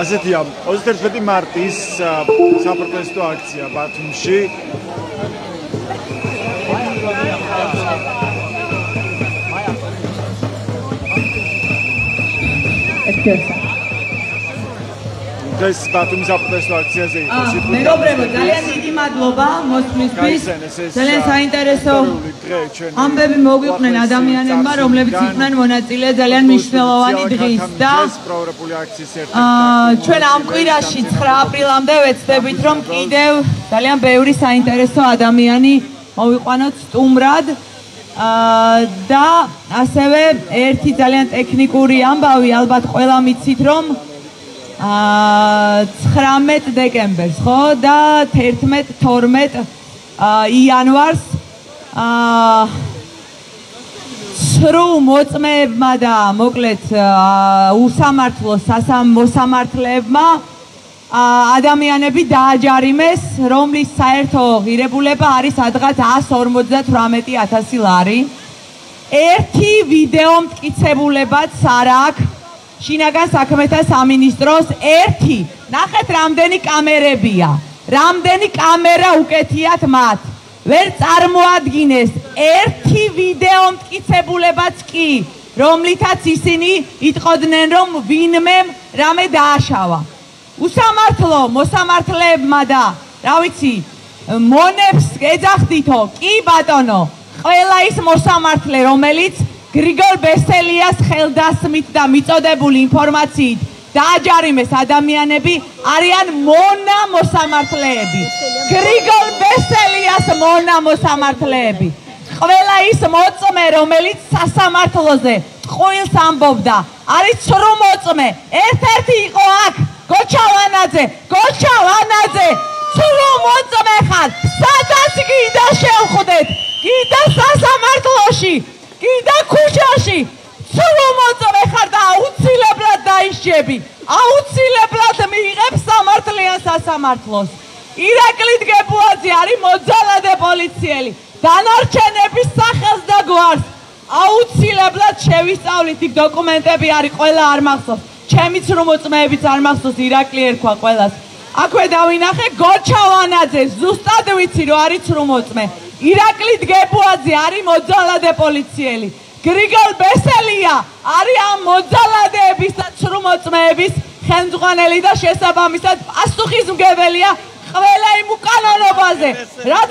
ასეთია 21 მარტის საპროტესტო აქცია ბათუმში. ეს ბათუმის საპროტესტო აქციაზე იყო სიტყვით. მეგობრებო, ძალიან დიდი მადლობა მოსვლისთვის. ძალიან საინტერესო ამბები მოგვიყვნენ ადამიანებმა, რომლებიც იყვნენ მონაწილე ძალიან მნიშვნელოვანი დღის და ჩვენ ამ კვირაში 9 აპრილამდე ვეცდებით, რომ კიდევ ძალიან ბევრი საინტერესო ადამიანი მოვიყვანოთ სტუმრად. და ასევე ერთი ძალიან ტექნიკური ამბავი, ალბათ ყველა მიცით, რომ 19 დეკემბერს, ხო, და 11-12 იანვარს სრულ მოწმეებმა და მოკლედ უსამართლო მოსამართლეებმა ადამიანები დააჯარიმეს, რომლის საერთო ღირებულება არის სადღაც 158,000 ლარი. ერთი ვიდეო მტკიცებულებაც არ აქვს შინაგან საქმეთა სამინისტროს ერთი. ნახეთ რამდენი კამერებია. რამდენი კამერა უკეთიათ მათ. ვერ წარმოადგინეს ერთი ვიდეო მტკიცებულებაც კი, რომლითაც ისინი იტყოდნენ, რომ ვინმე რამე დააშავა. უსამართლო მოსამართლეებმა და რა ვიცი მონებს ეძახდითო, კი ბატონო, ყველა ის მოსამართლე, რომელიც გრიგოლ ბესელიას ხელდასმით და მიწოდებული ინფორმაციით დააჯარიმეს ადამიანები არიან მონა მოსამართლეები. გრიგოლ ბესელიას მონა მოსამართლეები. ყველა ის მოწმე, რომელიც სასამართლოზე ტყუილს ამბობდა, არის ცრუ მოწმე. ერთ-ერთი იყო აქ გოჩავანაძე, ცრუ მოწმე ხარ. სადაც გინდა შევხვდეთ, გინდა სასამართლოში, გინდა ქუჩაში, ცრუ მოწმე ხარ და აუცილებლად დაიშჩები. აუცილებლად მიიღებ სამართლიან სასამართლოს. ირაკლი დგებუაძე არის მოძალადე პოლიციელი. დანარჩენების სახელს და გვარს აუცილებლად შევისწავლით. იქ დოკუმენტები არის, ყველა არ მახსოვს. ჩემი ცრუ მოწმეებიც არ მახსოვს, ირაკლი ერქვა ყველას. აქვე დავინახე გოჩავანაძე, ზუსტად ვიცი რომ არის ცრუ მოწმე. ირაკლი დგებუაძე არის მოძალადე პოლიციელი. გრიგოლ ბესელია არის ამ მოძალადეების და ცრუ მოწმეების ხელმძღვანელი და შესაბამისად პასუხისმგებელია ყველა იმ უკანონობაზე, რაც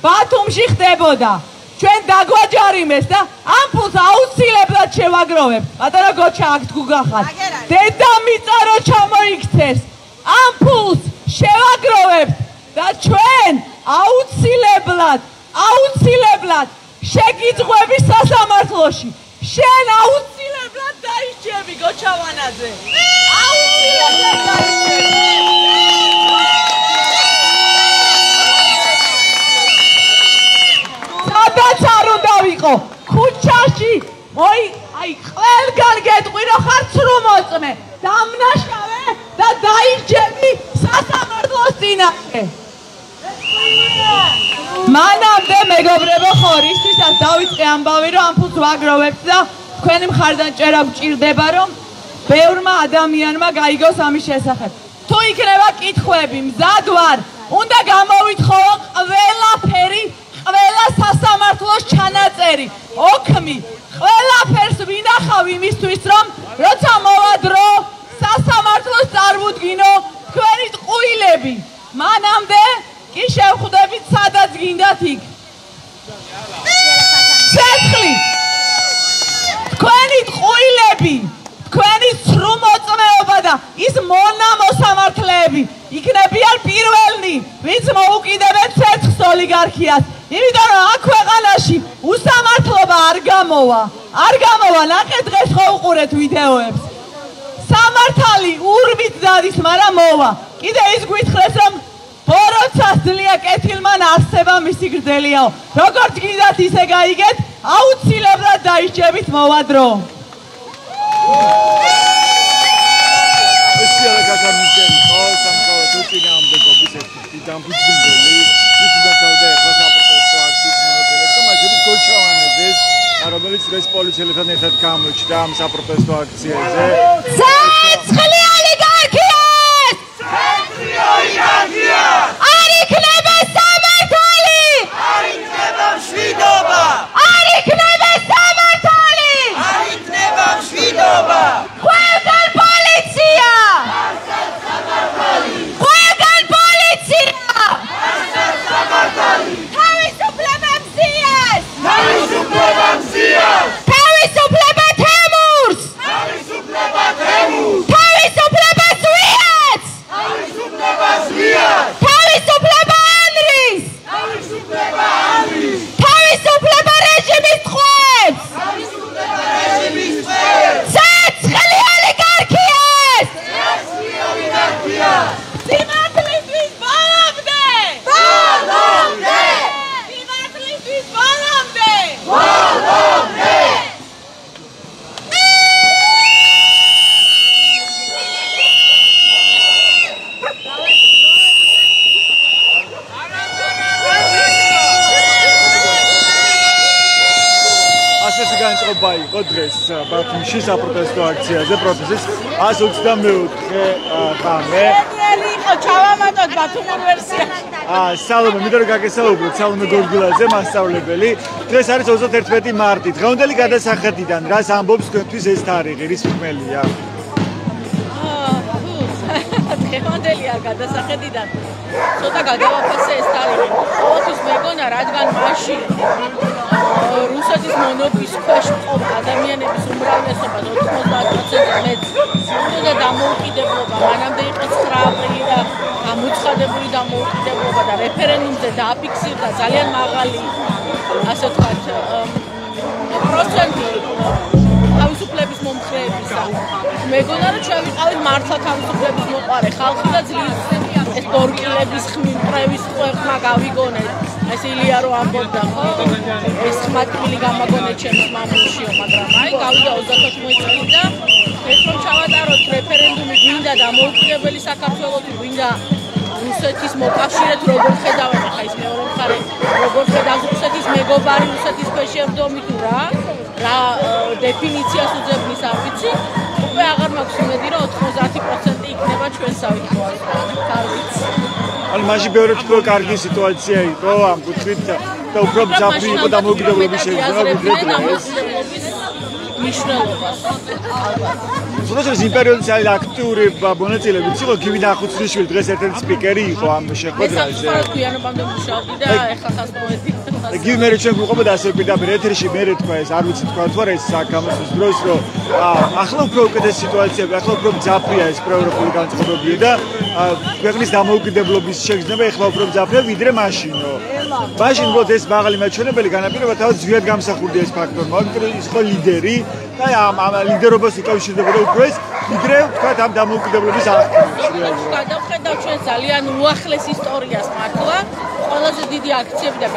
ბათუმში ხდებოდა. ჩვენ დაგვაჯარიმეს და ამ ფულს აუცილებლად შევაგროვებთ. ბატონო გოჩა, აქ თუ გახართ. დედამიწა რო ჩამოიქცეს, ამ ფულს შევაგროვებთ და ჩვენ აუცილებლად შეგიძღვები სასამართლოში. შენ აუცილებლად დაიშჩები, გოჩავანაძე. აუცილებლად დაიშჩები. სადაც არ უნდა ვიყო, ქუჩაში, ყველგან გეტყვი რომ ხარ ცრუ მოწმე, დამნაშავე და დაიშჩები სასამართლოს წინაშე. მანამდე მეგობრებო, ხორისთვისაც დავიწყე ამბავი, რომ ამ ფულს ვაგროვებთ და თქვენი მხარდანჭერა გვჭირდება, რომ ბევრმა ადამიანმა გაიგოს ამის შესახებ. თუ იქნება კითხვები, მზად ვარ, უნდა გამოვითხოვო ყველაფერი, ყველა სასამართლოს ჩანაწერი, ოქმი, ყველაფერს ვინახავ იმისთვის, რომ როცა მოვა დრო, სასამართლოს წარმოვდგინო თქვენი ტყუილები. მანამდე კი შევხვდებით სადაც გინდათ იქ. ცეცხლი, თქვენი ტყუილები, თქვენი ცრუ მოწმეობა და ის მონა მოსამართლეები იქნებიან პირველნი, ვინც მოუკიდებენ ცეცხლს ოლიგარქიას. იმიტომ რომ აქ ქვეყანაში უსამართლობა არ გამოვა. ნახეთ დღეს ხო უყურეთ ვიდეოებს. სამართალი ურბით დადის, მაგრამ მოვა. კიდე ის გვითხრეს, რომ ბოროტსას ძლია კეთილმან არსება მისი გრძელიაო. როგორც გინდათ ისე გაიგეთ, აუცილებლად დაიშჩებით, მოვა დრო. ეს ალაგაკამიზელი ხო სამკალა წინააღმდეგობის ერთი დამფუძნებელი ის დაკავდა ახლა საპროტესტო აქციის მონაწილეებს და მაგალითად გოჩავანაძეს, რომელიც დღეს პოლიციელებთან ერთად გამოჩნდა ამ საპროტესტო აქციაზე. ცეცხლი ოლიგარქიას! ცეცხლი ოლიგარქიას! არ იქნება სამართალი! არ იქნება მშვიდობა! არ იქნება სამართალი! არ იქნება მშვიდობა! ყველგან პოლიცია! ყველგან პოლიცია! თავისუფლება მზიას! თავისუფლება მზიას! თავისუფლება თემურს! თავისუფლება თემურს! ასეთი განწყობა იყო დღეს ბათუმში საპროტესტო აქციაზე პროტესტის 124 ღამე. იყო ჩავამატოთ ბათუმ უნივერსიტეტში. სალომე, მინდა რომ გაგესაუბროთ სალომე გორგილაძე, მასწავლებელი. დღეს არის 31 მარტი. დღევანდელი გადასახადიდან რას ამბობს თქვენთვის ეს თარიღი, რის მქმელია? დღევანდელი არ გადასახედიდან ცოტა გადავაფასე ეს თარიღი. ყოველთვის მეგონა, რადგან მაშინ რუსეთის მონოპოლის ქვეშ მყოფ ადამიანების უმრავლესობა 90%-ზე მეტ უნდა დამოუკიდებლობა, მანამდე იყო 9 აპრილი და გამოცხადებული დამოუკიდებლობა და რეფერენდუმზე დააფიქსირდა ძალიან მაღალი, ასე ვთქვათ, პროცენტი თავისუფლების მომხრეებისა. მეგონა რომ ჩვენ ვიყავით მართლა თავისუფლების მოყარე ხალხი და ძლიერს ეს ბორკილების ხმის ხმა გავიგონეთ. ეს ილია რო ამბობდა ხო? ეს ხმატკბილი გამაგონეთ ჩემს მამულშიო, მაგრამ აი გავიდა 34 წელი და ეს რომ ჩავატაროთ რეფერენდუმი გვინდა დამოუკიდებელი საქართველოს თუ გვინდა რუსეთის მოკავშირე თუ როგორ ხედავენ ახლა ის მეორე მხარე როგორ ხედავს რუსეთის მეგობარი რუსეთის ქვეშევრდომი თუ რა დეფინიციას უძებნის არ ვიცი უკვე აღარ მაქვს იმედი რომ 90% იქნება ჩვენსავით კარგიც ანუ მაშინ ბევრი თქო კარგი სიტუაცია იყო ამ კუთხით და უფრო მძაფრი იყო დამოუკიდებლობის შეგრძნება ვიდრე დღეს მნიშვნელობას ალბათ ზოგადად იმპერიოდის აქტიური მონაწილეებიც იყო გივი ნახუცრიშვილი დღეს ერთ-ერთი სპიკერი იყო ამ შეხვედრაზე. გვიანობამდე მუშაობდი და ეხლა ხას პოეტი. გივი მე ჩვენ გვიყვება და ასე პირდაპირ ეთერში მე თქვა ეს არ ვიცი თქვა თუ არა ეს გამოსვლის დროს რომ ახლა უფრო უკეთესი სიტუაციაა, ახლა უფრო მძაფრია ეს პროევროპული განწყობები და ქვეყნის დამოუკიდებლობის შეგრძნება ეხლა უფრო მძაფრია ვიდრე მაშინო. მაშინ როდ ეს მაღალი მაჩვენებელი განაპირობა თავად ზვიად გამსახურდია ეს ფაქტორმა, იმიტომ ის ხო ლიდერი და ამ ლიდერობას უკავშირდებოდა უფრო ეს ვიდრე ვთქვათ ამ დამოუკიდებლობის აღქმაში. გადავხედავ ჩვენ ძალიან უახლეს ისტორიას მართლა. ყველაზე დიდი აქციები და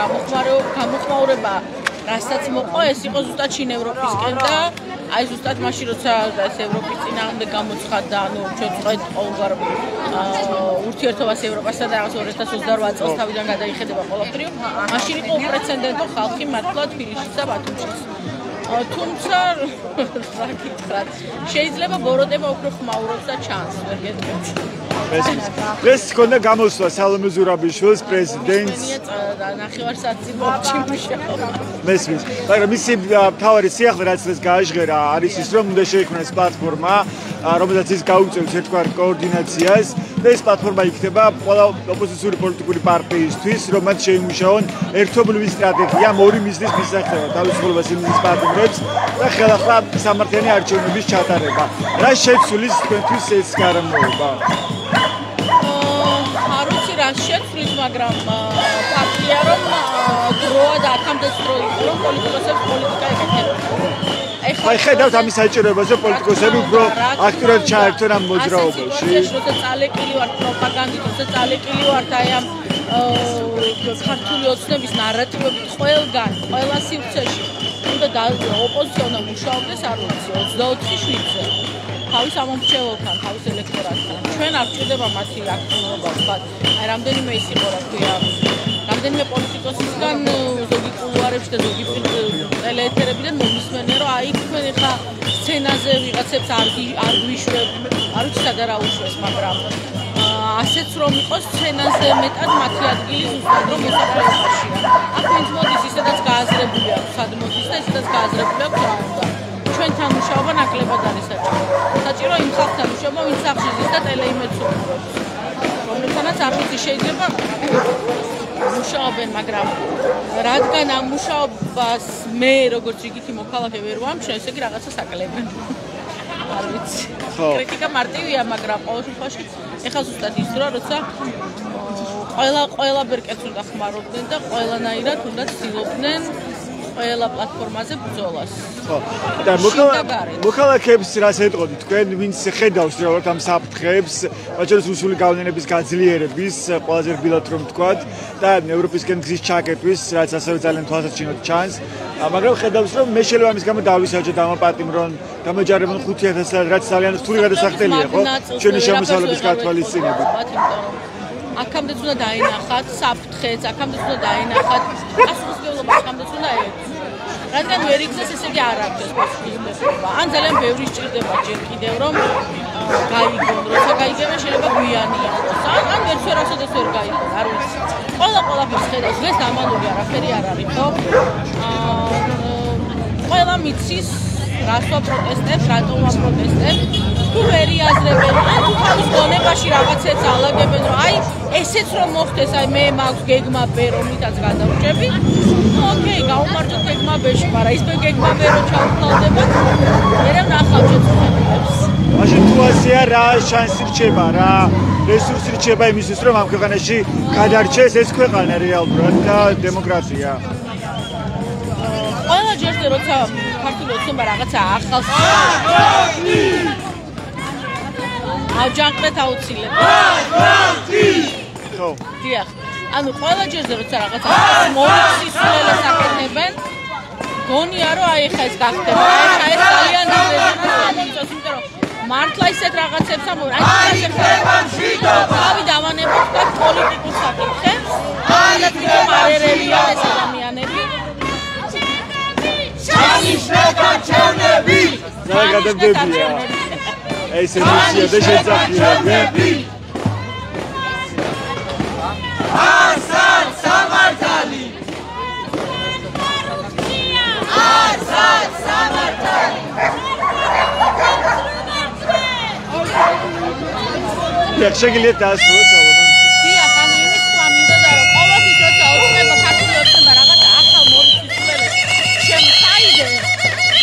გამოხმაურება რასაც მოყვა ეს იყო ზუსტად შინ ევროპისკენ და აი ზუსტად მაშინ როცა ეს ევროპის წინააღმდეგ გამოცხადდა ანუ ჩვენ წვეთ ყოველგვარ ურთიერთობას ევროპასთან და 2028 წელს თავიდან გადაიხედება ყველაფერი მაშინ იყო უპრეცედენტო ხალხი მართლა თბილისში და ბათუმში თუმცა რა გითხრათ შეიძლება ბოროტება უფრო ხმაურობს და ჩანს ვერ გეტყვით ეს ქონდა გამოსვლა სალომე ზურაბიშვილის პრეზიდენტს ნახევარსაათი მუშაობა მესმის მაგრამ მისი თავარი სიახლე რაც ეს გააჟღერა არის ის რომ უნდა შეიქმნას პლატფორმა რომელსაც ის გაუწევს ერთგვარ კოორდინაციას და ეს პლატფორმა იქნება ყველა ოპოზიციური პოლიტიკური პარტიისთვის რომ მათ შეიმუშაონ ერთობლივი სტრატეგია ორი მიზნის მისაღებად თავისუფლებას იმის პარტნიორებს და ხელახლა სამართლიანი არჩევნების ჩატარება რა შეცვლის თქვენთვის ეს გარემოება რას შეცვლის, მაგრამ ფაქტია, რომ დროა და აქამდე დრო იყო, რომ პოლიტიკოსებს პოლიტიკა ეკეთებოდა. აი ხედავთ ამის საჭიროებას, რომ პოლიტიკოსები უფრო აქტიურად ჩაერთონ ამ მოძრაობაში. როცა წალეკილი ვართ პროპაგანდით, როცა წალეკილი ვართ აი ამ ქართული ოცნების ნარატივებით ყველგან, ყველა სივრცეში. უნდა ოპოზიცია უნდა მუშაობდეს, არ ვიცი, 24/7-ზე. თავის ამომრჩეველთან, თავის ელექტორატთან. ჩვენ არ გვჭირდება მათი აქტიურობა, ვთქვათ. აი რამდენიმე ის იყო, რა ქვია, რამდენიმე პოლიტიკოსისგან ზოგი კულუარებში და ზოგი ტელეეთერებიდან მომისმენია, რომ აი თქვენ ხა სცენაზე ვიღაცებს არ გვიშვებ, არ ვიცი სადა რა უშვეს, მაგრამ ასეც რომ იყოს სცენაზე მეტად მათი ადგილი ზუსტად რომ მოსახლეობაშია. აქ ვინც მოდის, ისედაც გააზრებული აქვს, სად მოდის და ისედაც გააზრებული აქვს რა უნდა. ჩვენთან მუშაობა ნაკლებად არის საჭირო. საჭირო იმ ხალხთან მუშაობა, ვინც სახში ზის და ტელეიმედს უყურებს. რომლებთანაც არ ვიცი შეიძლება მუშაობენ, მაგრამ რადგან ამ მუშაობას მე როგორც იგითი მოქალაქე ვერ ვამჩნევ, ესე იგი რაღაცას აკლებენ. არ ვიცი. კრიტიკა მარტივია, მაგრამ ყოველ შემთხვევაში ეხლა ზუსტად ის დროა, როცა ყველა ბერკეტს უნდა ხმარობდნენ და ყველანაირად უნდა ცდილობდნენ ყველა პლატფორმაზე ბრძოლას. ხო. და მოქალაქეებს რას ეტყოდით თქვენ, ვინც ხედავს რეალურად ამ საფრთხეებს, მაჩვენებს უსული გავლენების გაძლიერების, ყველაზე რბილად რომ ვთქვათ, და ევროპისკენ გზის ჩაკეტვის, რაც ასევე ძალიან თვალსაჩინოდ ჩანს. მაგრამ ხედავს რომ მე შეიძლება ამის გამო დავისაჯო დამაპატიმრონ, დამოჯარებონ 5000-ად, რაც ძალიან რთული გადასახდელია, ხო? ჩვენი შემოსავლების გათვალისწინებით. აქამდეც უნდა დაინახათ საფრთხეც, აქამდეც უნდა დაინახათ პასუხისმგებლობა, აქამდეც უნდა რადგან ვერ იქნეს ესე იგი არ აქვს პოსტიზმება. ან ძალიან ბევრი სჭირდება ჯერ კიდევ რომ გაიგონ, როცა გაიგებენ შეიძლება გვიანი იყოს. ან ვერასოდეს ვერ გაიგონ, არ ვიცი. ყველაფერს ხედავს, დღეს დამალული არაფერი არ არის, ხო? ყველა მიცის რასო პროტესტებს, რატომ აპროტესტებს? თუ ვერ იაზრებენ, ან თუ თავის გონებაში რაღაცებს ალაგებენ, რომ აი ესეც რომ მოხდეს, აი მე მაქვს გეგმა B, რომლითაც გადავრჩები. ოკეი, გაუმარჯოთ გეგმა B-ში, მაგრამ ის გეგმა B რო ჩავხმავდება, მერე ვნახავ შეცდომებს. მაშინ თუ ასეა რა შანსი რჩება, რა რესურსი რჩება იმისთვის, რომ ამ ქვეყანაში გადარჩეს ეს ქვეყანა რეალურად და დემოკრატია. ყველა ჯერზე როცა ქართული ოცნება რაღაცა ახალს აჯანყდეთ აუცილებლად. ხო. დიახ. ანუ ყველა ჯერზე როცა რაღაცა მოვიცისულელეს აკეთებენ, გონია რომ აი ხა ეს გახდება. აი ეს ძალიან დაბლენას ამოწევს, იმიტომ რომ მართლა ისეთ რაღაცებს ამოვ. აი თავი დავანებოთ და პოლიტიკურ საკითხებს. და თვითონ მარერებია ეს ადამიანები. ჩანიშნებები! გადაგდებია. ეს ემოცია და შეძახილები. არსად სამართალი! არსად სამართალი! შეგიძლიათ დაასრულოთ ალბათ. დიახ, ანუ იმის თქვა მინდოდა რომ ყოველთვის როცა ოცნება ქართული ოცნება რაღაცა ახალ მოვიცისულელეს შემხაიდე,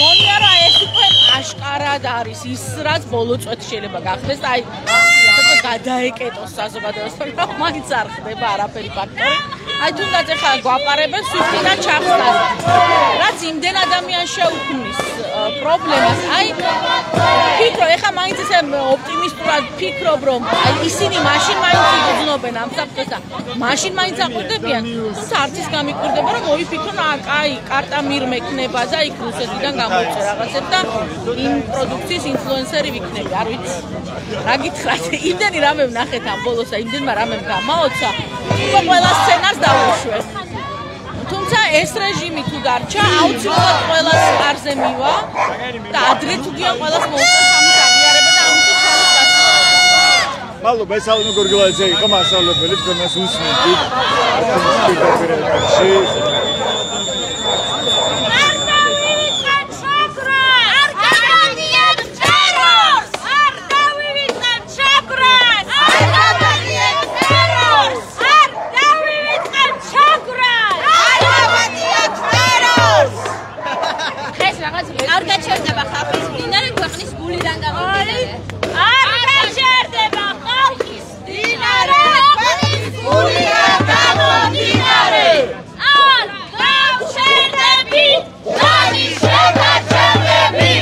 გონია რომ ეს უკვე აშკარად არის ის რაც ბოლო წუთი შეიძლება გახდეს, აი ასე გადაეკეტოს საზოგადოებას, რომ მაინც არ ხდება არაფერი ფაქტორი. აი თუნდაც ახლა გვაპარებენ სუსტიდან ჩახსნას, რაც იმდენ ადამიანს შეუქმნის პრობლემას. აი ფიქრო, ახლა მაინც ესე ოპტიმისტურად ფიქრობ, რომ აი ისინი მაშინ მაინც იგრძნობენ ამ საფრთხეს და მაშინ მაინც აკვირდებიან, თუმცა არც ის გამიკვირდება, რომ მოიფიქრონ, აი კარტა მირ მექნება და იქ რუსეთიდან გამოვწე რაღაცებს და იმ პროდუქციის ინფლუენსერი ვიქნები, არ ვიცი. რა გითხრათ, იმდენი რამე ვნახეთ ამ ბოლოს და იმდენმა რამემ გამაოცა, უკვე ყველა სცენარს დავუშვეთ. თუმცა ეს რეჟიმი თუ დარჩა, აუცილებლად ყველას კარზე მივა და ადრე თუ გია ყველას მოუწევს ამის აღიარება და ამიტომ თვალის გასწორება. მადლობა, ეს ალვინო გორგილაძე იყო მასწავლებელი, თქვენს უსმენთ. პირდაპირ არ გაჩერდება ხალხის მდინარე ქვეყნის გულიდან გამომდინარე. არ გაჩერდება ხალხის მდინარე ქვეყნის გულიდან გამომდინარე. არ გავჩერდებით ჯანის შეტაჩებები.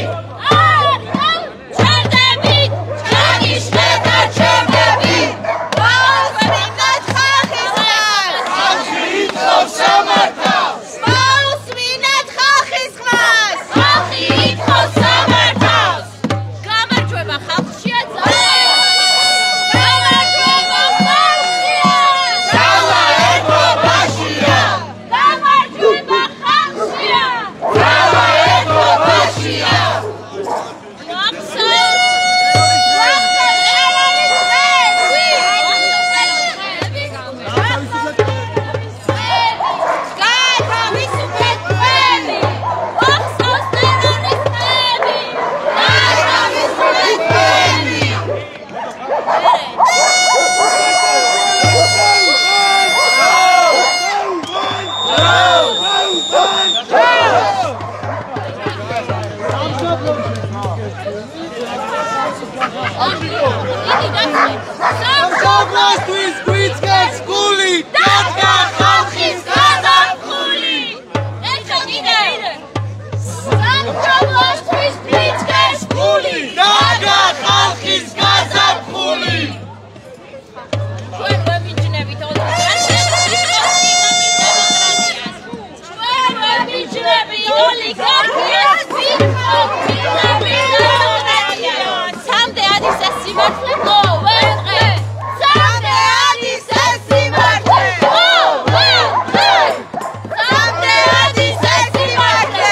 არ გავჩერდებით ჯანის შეტაჩებები. მოუსმინეთ ხალხის ხმას. ხალხი ითხოვს სამართალს. მოუსმინეთ ხალხის ხმას. გამარჯვება ხალხშია ძალა! გამარჯვება ხალხშია! ძალა ეთნობაშია! გამარჯვება ხალხშია! ძალა ეთნობაშია! სამშობლოსთვის გვიწყებს გული, დადგა ხალხის გაზაფხული. ეხა კიდე. სამშობლოსთვის გვიწყებს გული, დადგა ხალხის გაზაფხული. ჩვენ ვებიჯნებით ოლიგარქიას. სამდე ადის ეს სიმართლე მოვეღე. სამდე ადის ეს სიმართლე მოვეღე. სამდე ადის ეს სიმართლე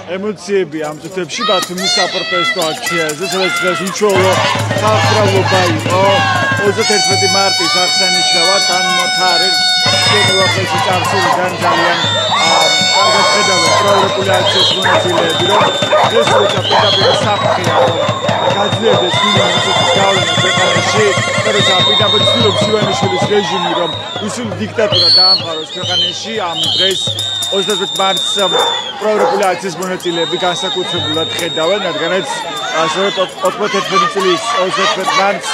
ემოციები ამ წუთებში ბათუმის საპროტესტო აქციაზე, სადაც დღეს უჩვეულო ხალხმრავლობა იყო 31 მარტის აღსანიშნავად ან მოთარეს შემოახერხეს წარსულიდან ძალიან კარგად ხედავენ პროექტული აქციის მონაწილეები, რომ ეს როცა პირდაპირ საფრთხეა, გაძლიერდეს მინიმუმის გავლენა ქვეყანაში, როცა პირდაპირ ცდილობს ივანიშვილის რეჟიმი, რომ რუსული დიქტატურა დაამყაროს ქვეყანაში, ამ დღეს 31 მარტს პროექტული აქციის მონაწილეები განსაკუთრებულად ხედავენ, რადგანაც სწორედ 91 წლის 31 მარტს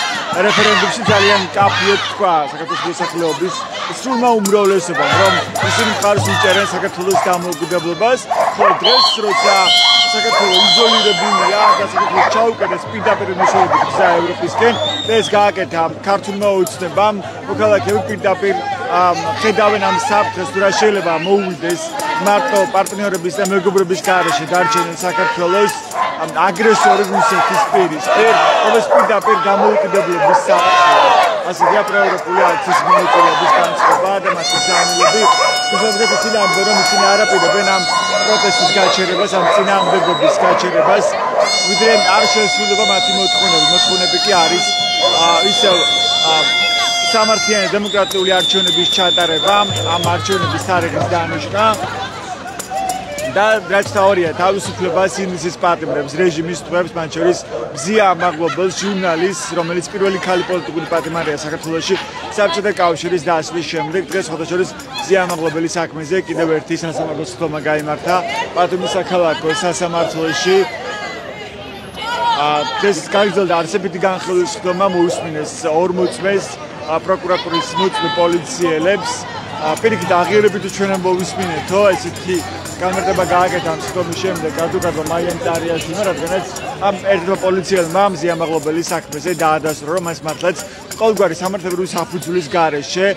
რეფერენდუმში ძალიან კაფიოდ თქვა საქართველოს მოსახლეობის სრულმა უმრავლესობამ, რომ ისინი მხარს უჭერენ საქართველოს დამოუკიდებლობას, ხოლო დღეს, როცა საქართველო იზოლირებულია და საქართველოს ჩაუკეტეს პირდაპირ მუშაობით გზა ევროპისკენ, ეს გააკეთა ქართულმა ოცნებამ, მოქალაქეები პირდაპირ ხედავენ ამ საფრთხეს, თუ რა შეიძლება მოუვიდეს მარტო პარტნიორების და მეგობრების გარეშე დარჩენენ საქართველოს აგრესორი რუსეთის პირისპირ, რომელიც პირდაპირ დამოუკიდებლობის საფრთხეა. ასეთია პროექტული აქციის მონაწილეების განცხადება და მასის ძალები, თუმცა ისინი ამბობენ, რომ ისინი არ აპირებენ ამ პროტესტის გაჩერებას, ამ წინააღმდეგობის გაჩერებას, ვიდრე არ შესრულება მათი მოთხოვნები. მოთხოვნები კი არის ისევ სამართლიანი დემოკრატიული არჩევნების ჩატარება, ამ არჩევნების თარიღის დანიშნა და რაც თავია თავისუფლებას ინგლისის პატიმრებს, რეჟიმის ტყვეებს, მათ შორის მზია ამაღლობელს, ჟურნალისტს, რომელიც პირველი ქალი პოლიტიკური პატიმარია საქართველოში საბჭოთა კავშირის დასვლის შემდეგ, დღეს ხოთაშორის მზია ამაღლობელის საქმეზე კიდევ ერთი სასამართლო სხდომა გაიმართა ბათუმის საქალაქო სასამართლოში. დღეს გაგრძელდა არსებითი განხილვის სხდომა, მოусმინეს 40 წმეს პროკურატურის მოწმე პოლიციელებს. პირიქით აღიარებით ჩვენ მოვისმინეთო, ესეთი გამარტება გააკეთა ამ სხდომის შემდეგ ადვოკატმა მაიამ ტარიაშვილმა, რადგანაც ამ ერთმა პოლიციელმა მზია ამაღლობელის საქმეზე დაადასტურა, რომ მას მართლაც ყოველგვარი სამართლებრივი საფუძვლის გარეშე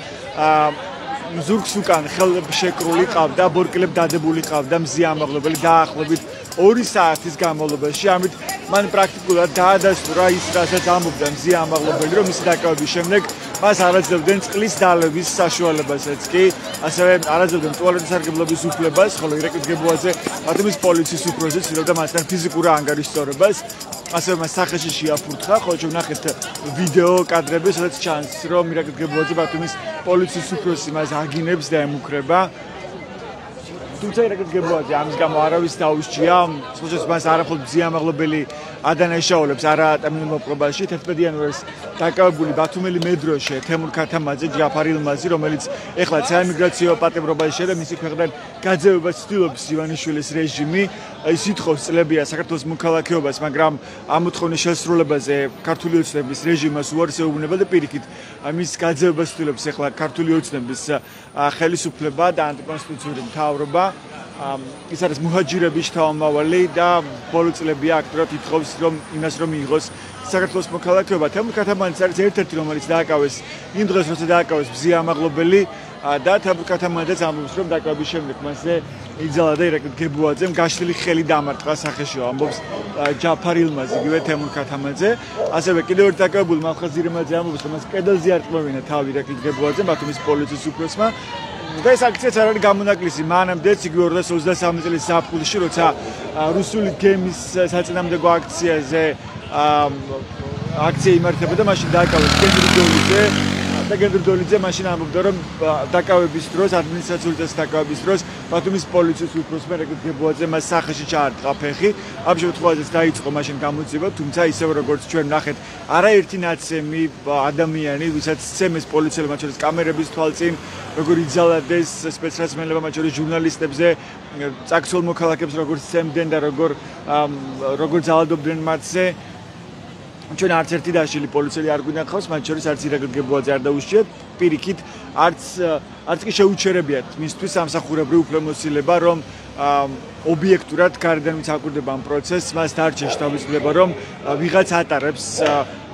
ზურგს უკან ხელშეკრული ყავდა, ბორკილებ დადებული ყავდა მზია ამაღლობელი დაახლოებით 2 საათის განმავლობაში. ამით მან პრაქტიკულად დაადასტურა ის, რასაც ამბობდა მზია ამაღლობელი, რომ მისი დაკავების შემდეგ მას არაძლევდნენ წყლის დალევის საშუალებასაც კი, ასევე არაძლევდნენ ტუალეტის სარგებლობის უფლებას, ხოლო ირაკლი გებუაძე ბათუმის პოლიციის უფროსი ცდილობდა მასთან ფიზიკურ ანგარიშსწორებას, ასევე მას სახეში შეაფურთხა, ხოლო ვნახეთ ვიდეო კადრები, სადაც ჩანს, რომ ირაკლი გებუაძე ბათუმის პოლიციის უფროსი მას აგინებს და ემუქრება. თუმცა ირაკლი გებუაძე ამის გამო არავის დაუსჯია, სწორედ მას არაფერ მზია ამაღლობელი ადანაშაულებს არა ატამინებელ მოპყრობაში. 11 იანვარს დაკავებული ბათუმელი მედროშე თემურ ქათამაძე, ჯაფარ ილმაზი, რომელიც ეხლა საიმიგრაციო პატიმრობაშია და მისი ქვეყნიდან გაძევებას ცდილობს ივანიშვილის რეჟიმი, ის ითხოვს წლებია საქართველოს მოქალაქეობას, მაგრამ ამ მოთხოვნის შესრულებაზე ქართული ოცნების რეჟიმას უარს ეუბნება და პირიქით მის გაძევებას ცდილობს ეხლა ქართული ოცნების ხელისუფლება და ანტიკონსტიტუციური მთავრობა. ის არის მუჰაჯირების შთამომავალი და ბოლო წლებია აქტიურად ითხოვს იმას რომ მიიღოს საქართველოს მოქალაქეობა. თემურ ქათამაძე არის ერთ-ერთი რომელიც დააკავეს იმ დღეს როცა დააკავეს მზია ამაღლობელი და თემურ ქათამაძეც ამბობს რომ დაკავების შემდეგ მასზე იძლევა და ირაკლი გებუაძემ გაშლილი ხელი დამარტყა სახეშო, ამბობს ჯაფარ ილმაზი, იგივე თემურ ქათამაძე. ასევე კიდევ ერთი დაკავებული მალხაზ ირმაძე ამბობს რომ მას კედელზე არ წმოვინა თავი ირაკლი გებუაძემ ბათუმის პოლიციის უფროსმა. და ეს აქციაც არ არის გამონაკლისი, მანამდეც იგივე 2023 წლის ზაფხულში, როცა რუსული გემის საწინააღმდეგო აქციაზე აქცია იმართებოდა, მაშინ დააკავეს გენრი დოლიძე და გენრი დოლიძე მაშინ ამბობდა, რომ დაკავების დროს, ადმინისტრაციული წესის დაკავების დროს ბათუმის პოლიციის უფროსმა ირაკლი გებუაძე მას სახეში ჩაარტყა ფეხი. ამ შემთხვევაშიც დაიწყო მაშინ გამოძიება, თუმცა ისევ როგორც ჩვენ ვნახეთ, არაერთი ნაცემი ადამიანი, ვისაც სცემეს პოლიციელმა, მათ შორის კამერების თვალწინ, როგორ იძალადეს სპეცრაცმელებმა, მათ შორის ჟურნალისტებზე, წაქცეულ მოქალაქეებს როგორ სცემდნენ და როგორ ძალადობდნენ მათზე. ჩვენ არც ერთი დაშლილი პოლიციელი არ გვინდა ხავს, მათ შორის არც ირაკლი გებუაძე არ დაუშიათ, პირიქით არც კი შეუჩერებიათ მისთვის სამსახურებრივი უფლებამოსილება, რომ ობიექტურად გარედან ვინც აკვირდება ამ პროცესს, მას დარჩეს თავისუფლება, რომ ვიღაც ატარებს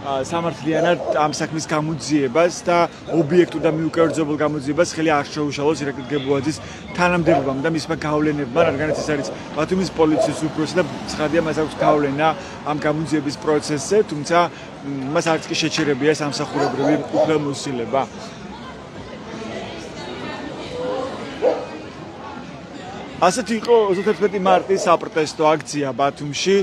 სამართლიანად ამ საქმის გამოძიებას და ობიექტურ და მიუკერძებულ გამოძიებას ხელი არ შეუშალოს ირაკლი გებუაძის თანამდებობამ და მისმა გავლენებმა, რადგანაც ეს არის ბათუმის პოლიციის უფროსი და ცხადია მას აქვს გავლენა ამ გამოძიების პროცესზე, თუმცა მას არც კი შეჩერებია სამსახურებრივი უფლებამოსილება. ასეთი იყო 31 მარტის საპროტესტო აქცია ბათუმში.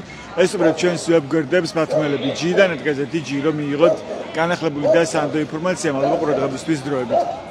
ეს უბრალოდ ჩვენს ვებგვერდებს ბათუმელები ჯიდან ადგაზე დიჯი რომ მიიღოთ განახლებული და სანდო ინფორმაცია, მადლობა ყურადღებისთვის დროებით.